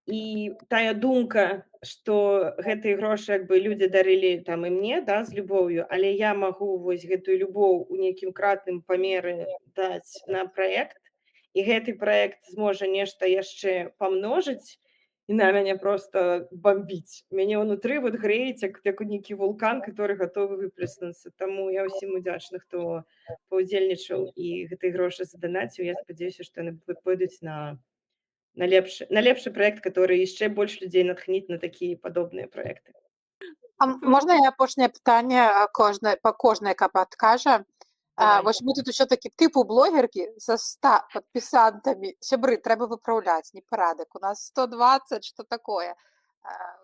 І тая думка, што гэтыя грошы як бы людзі дарылі там і мне, да, з любоўю, але я магу вось гэтую любоў у нейкім кратным памеры даць на праект, і гэты праект зможа нешта яшчэ памножыць, і на мяне проста бамбіць. Мяне ўнутры вот грэець, як нейкі вулкан, который гатовы выплеснуцца. Таму я ўсім удзячна, хто паўдзельнічаў і гэтыя грошы заданаціў. Я спадзяюся, што яны пойдуць на лепшы праект, который яшчэ больш людзей натхніць на такія падобныя праекты. Можна я апошняе пытанне па кожнай каб адкажа? Давай. Вось мы тут усё такі тыпу блогеркі са 100 падпісантамі. Сябры, трэба выпраўляць, непарадак. У нас 120, што такое?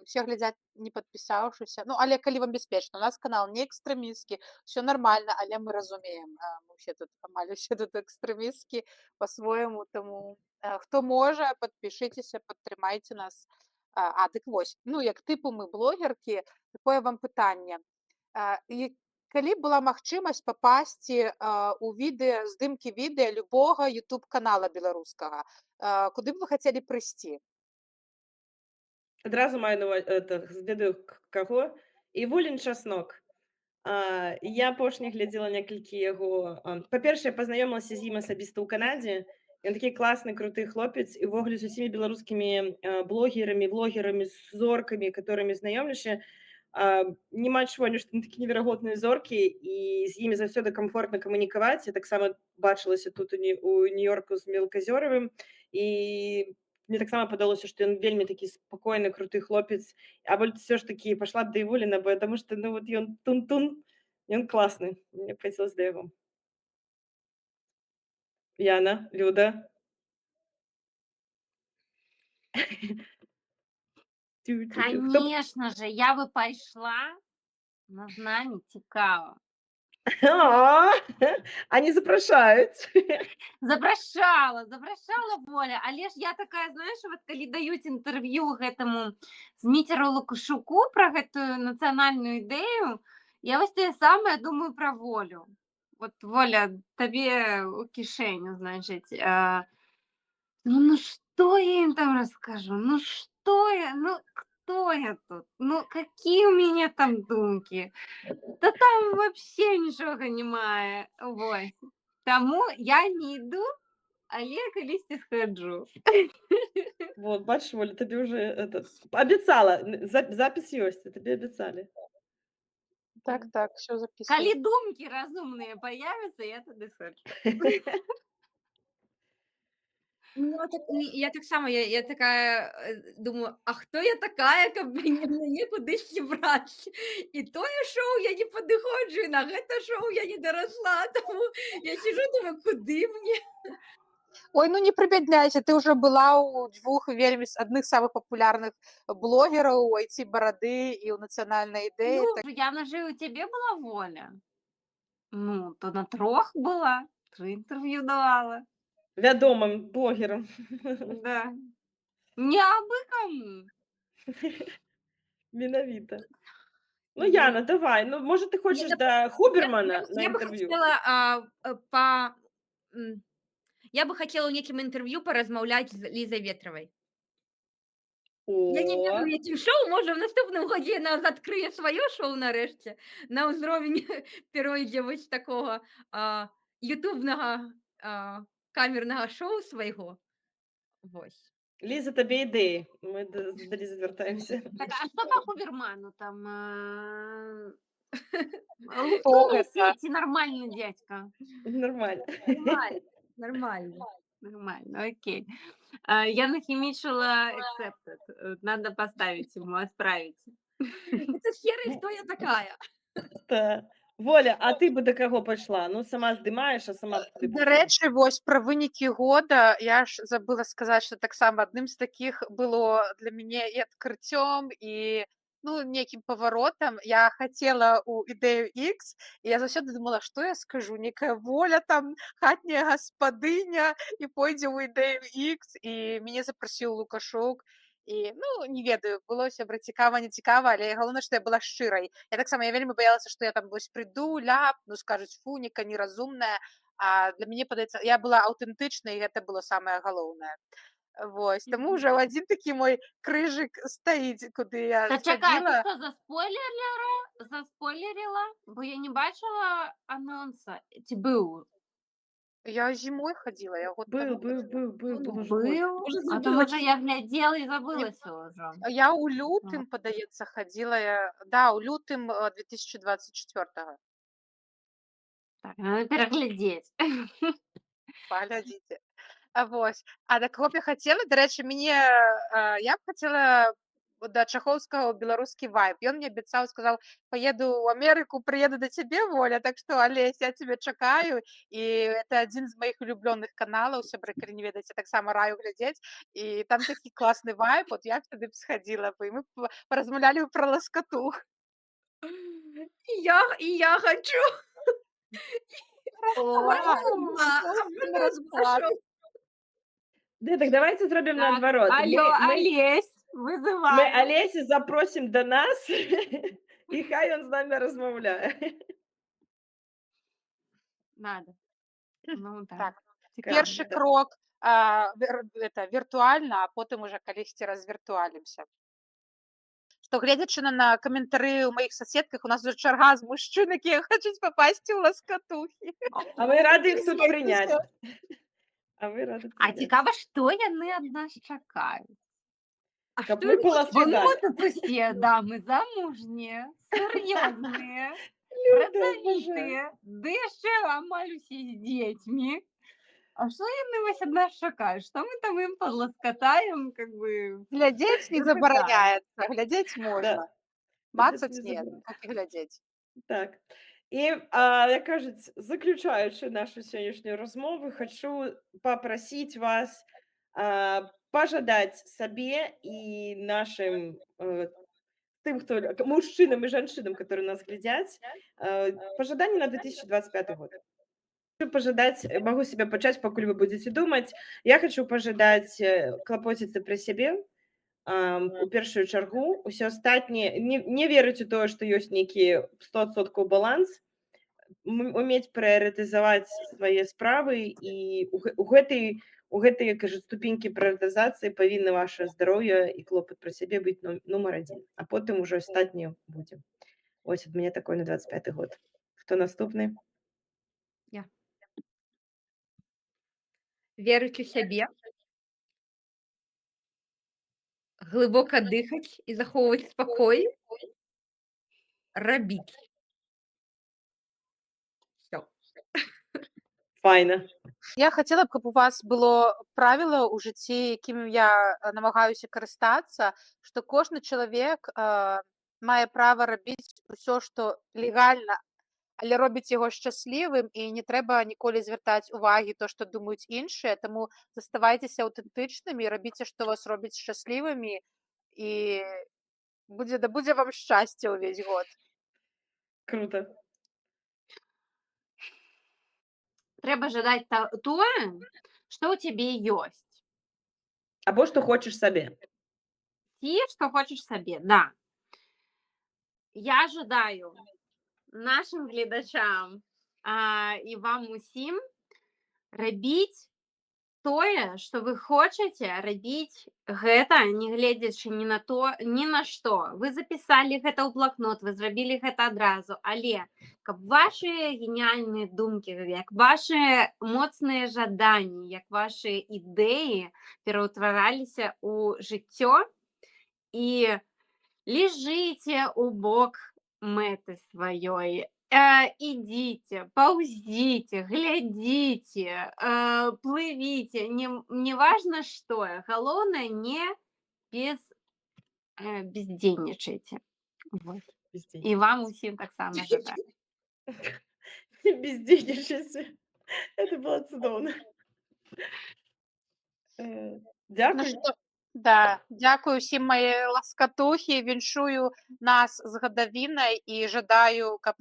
Усе глядзяць, не падпісаўшыся. Ну, але калі вам бяспечна, у нас канал не экстрэмісцкі, ўсё нармальна, але мы разумеем, мы ўсе тут амаль усе тут экстрэмісцкі па-свойму, таму хто можа, падпішыцеся, падтрымайце нас. Дык вось, ну, як тыпу мы блогеркі, такое вам пытанне. І калі была магчымасць папасці у здымкі відэа любога YouTube-канала беларускага, куды б вы хацелі прыйсці? Адразу маю ведаю каго. Івулін Часнок. Я апошні глядзела некалькі яго. Па-першае, я пазнаёмілася з ім асабіста ў Канадзе. Ён такі класны, круты хлопец, і ўвогуле з усімі беларускімі влогерамі, зоркамі, которымі знаёмлюся. Няма чуванню, што яны такі неверагодныя зоркі, і з імі заўсёды камфортна камунікаваць. Я таксама бачылася тут у Нью-Йорку з Мелказёравым, і мне таксама падалося, што ён вельмі такі спакойны, круты хлопец. А вось все ж таки пашла б да Івуліна, таму што ну вот ён тун-тун, ён класны. Мне б хацелася да яго. Яна, Люда. Тю-тю-тю. Хто Конечно же, я бы пайшла, но з намі цікава. А, они запрашаюць. Запрашала Воля, але ж я такая, знаеш, вот калі даюць інтэрв'ю гэтаму Зміцеру Лукашуку пра гэтую нацыянальную ідэю, я вось тое самае думаю пра Волю. Вот, Воля, табе ў кішэню, значыць. Ну что я им там расскажу? Ну что я? Ну кто я тут? Ну какие у меня там думки? Да там вообще нічога немає. Вось. Таму я не іду, але калісьці схаджу. Вот, бачыш, Оля, табе уже абяцала, запіс ёсць, табе абяцалі. Так, все Калі записываю. думкі разумныя паявяцца, я тады схаджу. Ну, так я так само, я такая, думаю, а хто я такая, каб мяне кудысьці браць? І тое шоу я не падыходжу, і на гэта шоу я не дарасла, таму я сижу, думаю, куды мне? Ой, ну не прибедняйся, ты уже была у двух вельмі адных самых папулярных блогераў у IT-барады і ў нацыянальнай ідэі. Ну, Яна же у тебе была Воля. Ну, то на 3 была, 3 інтэрв'ю давала. Вядомым блогерам. Да. Не абы каму. Менавіта. Ну, Ну. Яна, давай. Ну, може, ти хочеш до Хубермана на Я бы інтерв'ю? хотела я бы хотела ў некім інтэрв'ю паразмаўляць з Лізай Ветравай. Я не О, ведаю, якім шоу, можа, ў наступным годзе яна адкрые сваё шоу нарэшце, на ўзровень перайдзе вось такога ютубнага камернага шоу свайго. Вось. Ліза, табе ідэі. Ми до Лізы звертаємося. Так, а что по Хуберману там? Кто Лутуны это? сети, нормальный дядька. Нормально. Нормально. Нормально, окей. Я нахимичила accepted. Надо поставить ему, отправить. Это серый, хто я такая? Та. Воля, а ти би до кого пішла? Ну, сама здимаєш, а сама б куди До пішла? рэчы, вось пра вынікі года я ж забыла сказаць, што таксама адным з такіх было для мяне і адкрыццём і ну нейкім паваротам. Я хацела ў ідэю X, і я заўсёды думала, што я скажу, некая Воля там хатняя гаспадыня і пойдзе ў ідэю X, і мяне запрасіў Лукашук. І ну не ведаю, было сябры цікава, не цікава, але галоўнае, што я была шчырай. Я таксама я вельмі баялася, што я там вось прыйду, ляпну, скажуць фуніка неразумная. А для мяне падаецца, я была аўтэнтычнай, і гэта было самае галоўнае. Вось, таму ўжо адзін такі мой крыжык стаіць, куды я Та чакай, ты схадзіла. что, заспойлерила? Бо я не бачила анонса. Ці быў? Я зімой хадзіла, я год Был, таму был, хадзіла. был, был, Ну, был уже год. Быў? Можа, А то, забыла, можа, я глядзела і забылася ўжо. Я ў лютым, падаецца, хадзіла я, да, ў лютым 2024. Так, надо пераглядзець. Паглядзіце. Вось. А да каго б я хацела, дарэчы, я б хацела да Чахоўскага ў беларускі вайб. Ён мне абяцаў, сказаў, поеду ў Амерыку, прыеду да цябе, Воля, так што, Алесь, я цябе чакаю. І это адзін з маіх улюблёных каналаў, сябры, калі не ведаеце, таксама раю глядзець. І там такі класны вайб, от я б тады б схадзіла бы, і мы б паразмаўлялі пра ласкату. І я хочу. Расклад. Так давайте зробимо Так, наоборот. алло, Ми Олесь, вызываю. Олесі запросимо до нас, і хай він з нами розмовляє. Надо. Ну, так. Так, Цікаво. першы да. крок віртуальна, а потым уже калісьці развіртуалімся. Што гледзячы на каментары ў маіх соседках, у нас уже чарга з мужчын, якія хочуць попасці ў ласкатухі. А ми раді їх тут прийняти. А ви раді А прийняти. цікаво, що яны ад нас чакаюць. А Каб што ми я Бо поласкатали. ну тут усе дамы замужнія, сур'ёзныя, Люди, працавітыя, ды яшчэ амаль усе з дзецьмі. А што яны вось ад нас чакаюць? Што мы там ім падласкатаем, как бы... Глядзець не Запытаю. забараняецца, глядзець Да. можна. Глядзець Мацаць не не, забараняецца. толькі глядзець. Так. І, як кажуть, заключаючи нашу сьогоднішню розмову, хочу попросить вас пожадать себе і нашим тым, хто мужчынам і жанчынам, которые нас глядзяць, пажаданні на 2025 год. Хочу пожадаць, могу себе пачаць, пакуль вы будете думаць. Я хочу пожадаць клапоціцца пра сябе, у першую чаргу. Усё астатняе не верыць у тое, што ёсць нейкі 100% баланс, умець прыярытызаваць свае справы, і у гэтай, як кажуць, ступенькі прыярытызацыі павінна ваша здароўе і клопат пра сябе быць нумар адзін, а потым ужо астатняе будзе. Вось ад мяне такое на 25 год. Хто наступны? Я. Верыць у сябе, глыбока дыхаць і захоўваць спакой, рабіць. Всё. Файна. Я хацела б, каб у вас было правіла ў жыцці, якім я намагаюся карыстацца, што кожны чалавек мае права рабіць усё, што легальна, але робіць яго шчаслівым, і не трэба ніколі звяртаць увагі то, што думаюць іншыя. Таму заставайцеся аўтэнтычнымі, рабіце, што вас робіць шчаслівымі, і будзе вам шчасце ўвесь год. Круто. Трэба жадаць тое, што ў цябе ёсць. Або што хочаш сабе. Ці што хочаш сабе, да. Я жадаю нашим гледачам і вам усім рабіць тое, што вы хочаце, рабіць гэта, не гледзячы ні на што. Вы запісалі гэта ў блакнот, вы зрабілі гэта адразу, але каб вашы геніяльныя думкі, як вашы моцныя жаданні, як вашы ідэі пераўтвараліся ў жыццё, і лежыце ў бок мэты сваёй. Ідзіце, паўзіце, глядзіце, плывіце, не важна што. Галоўнае, не бездзейнічайце. І вам усім таксама жадаю. Бездзейнічайце. Это было цудоўна. Дзякуй. Да, дзякую ўсім мае ласкатухі, віншую нас з гадавінай і жадаю, каб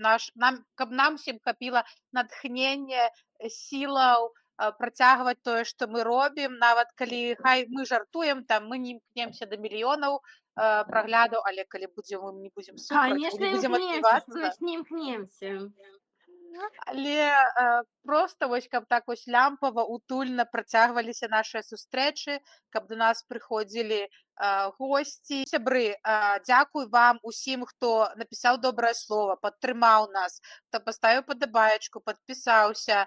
нам усім хапіла натхнення, сілаў працягваць тое, што мы робім, нават калі хай мы жартуем, там мы не імкнемся да мільёнаў праглядаў, але калі мы не будзем супраць, мы не будзем адбівацца. Не імкнемся. Але проста вось каб так вось лямпава, утульна працягваліся нашыя сустрэчы, каб да нас прыходзілі госці. Сябры, дзякуй вам усім, хто напісаў добрае слова, падтрымаў нас, хто паставіў падабаечку, падпісаўся,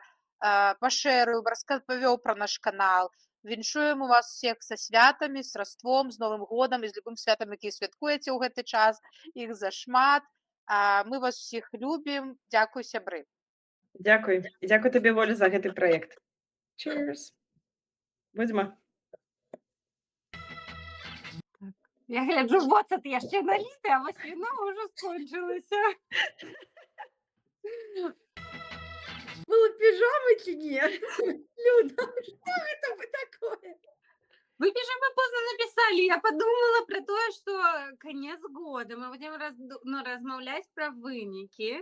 пашэрыў, распавёў пра наш канал. Віншуем у вас всех са святамі, з Раством, з Новым годам і з любым святам, які святкуеце ў гэты час. Іх зашмат. Мы вас усіх любім. Дзякуй, сябры. Дзякуй. І дзякуй табе, Воля, за гэты праект. Cheers. Будзьма. Я гляджу, воцат яшчэ наліты, а вось віно ўжо скончылася. Было пижамы ці не? Люда, што гэта вы такое? Вы пижамы поздно написали. Я подумала про то, что конец года. Мы будем размаўляць про вынікі.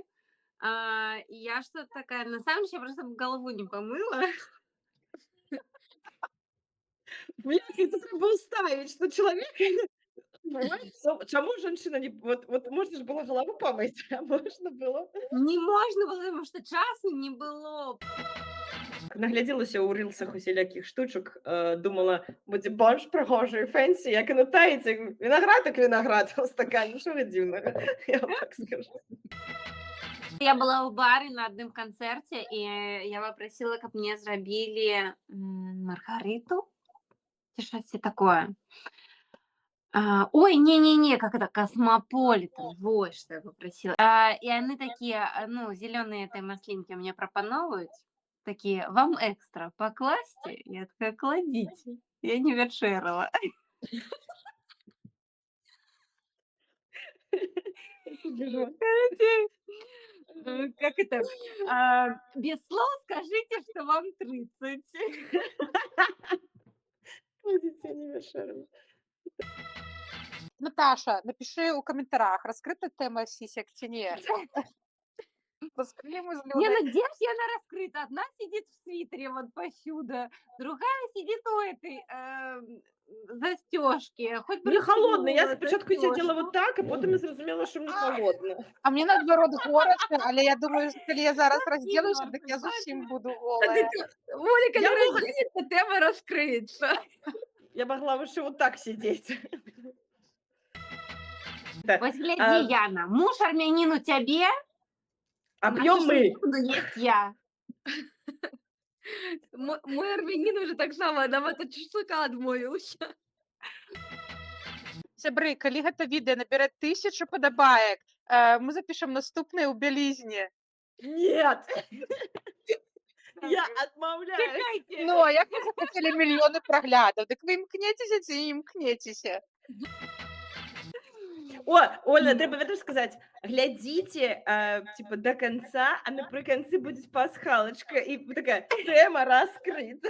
И я что-то такая... На самом деле, я просто голову не помыла. Блядь, это треба уставить, что человек... Чому жанчына не... Вот можна ж было голову помыть, а можна было... Не можна было, потому что часу не было. Наглядзелася ў рылсах усялякіх штучак, думала, будзе больш прыгожа і фэнсі, як і на таіце. Вінаград, так вінаград у стакане. Што вы дзіўнага? Я вам так скажу. Я была ў бары на адным канцэрце, і я попросила, каб мне зрабілі маргариту. Ці штосьці такое. Ой, не-не-не, как это, космополитен, вот что я попросила. И они такие, ну, зеленые этой маслинки мне пропановывают, такие, вам экстра покласти? Я такая, кладите. Я не вечерала. Как это? Без слов скажите, что вам 30. Кладите, не вечерала. Наташа, напиши у комментариях, раскрыта тема сисек чи ні. Поспорим з Не, Людой. ну где ж она раскрыта? Одна сидит в свитере вот посюда, другая сидит у этой застежки. Хоть бы Мне холодно. Я расстегнула спочатку сидела застежку. вот так, а потім я зрозуміла, що мені холодно. А мені наоборот горяче, але я думаю, що коли я зараз розділюся, Ігор, так я зовсім буду Так голая. это Оля, коли Я могла- розділиться, тема розкриється. Я могла лучше вот так сидеть. Да. Вот гляди, А, Яна, муж армянин у тебе, а пьем мы. буду есть я. Мой армянин уже так само нам этот шашлыка адмовився. Сябры, калі гэта відэо набере 1000 падабаек, мы запішам наступнае ў бялізне. Нет. Я отмовляюсь. Чекайте. Ну, а як вы захацелі мільёны праглядаў? Дык вы імкнецеся ці не імкнецеся? О, Оля, треба ведь сказать, глядите, типа, до конца, а наприкінці буде пасхалочка, і така тема розкрита.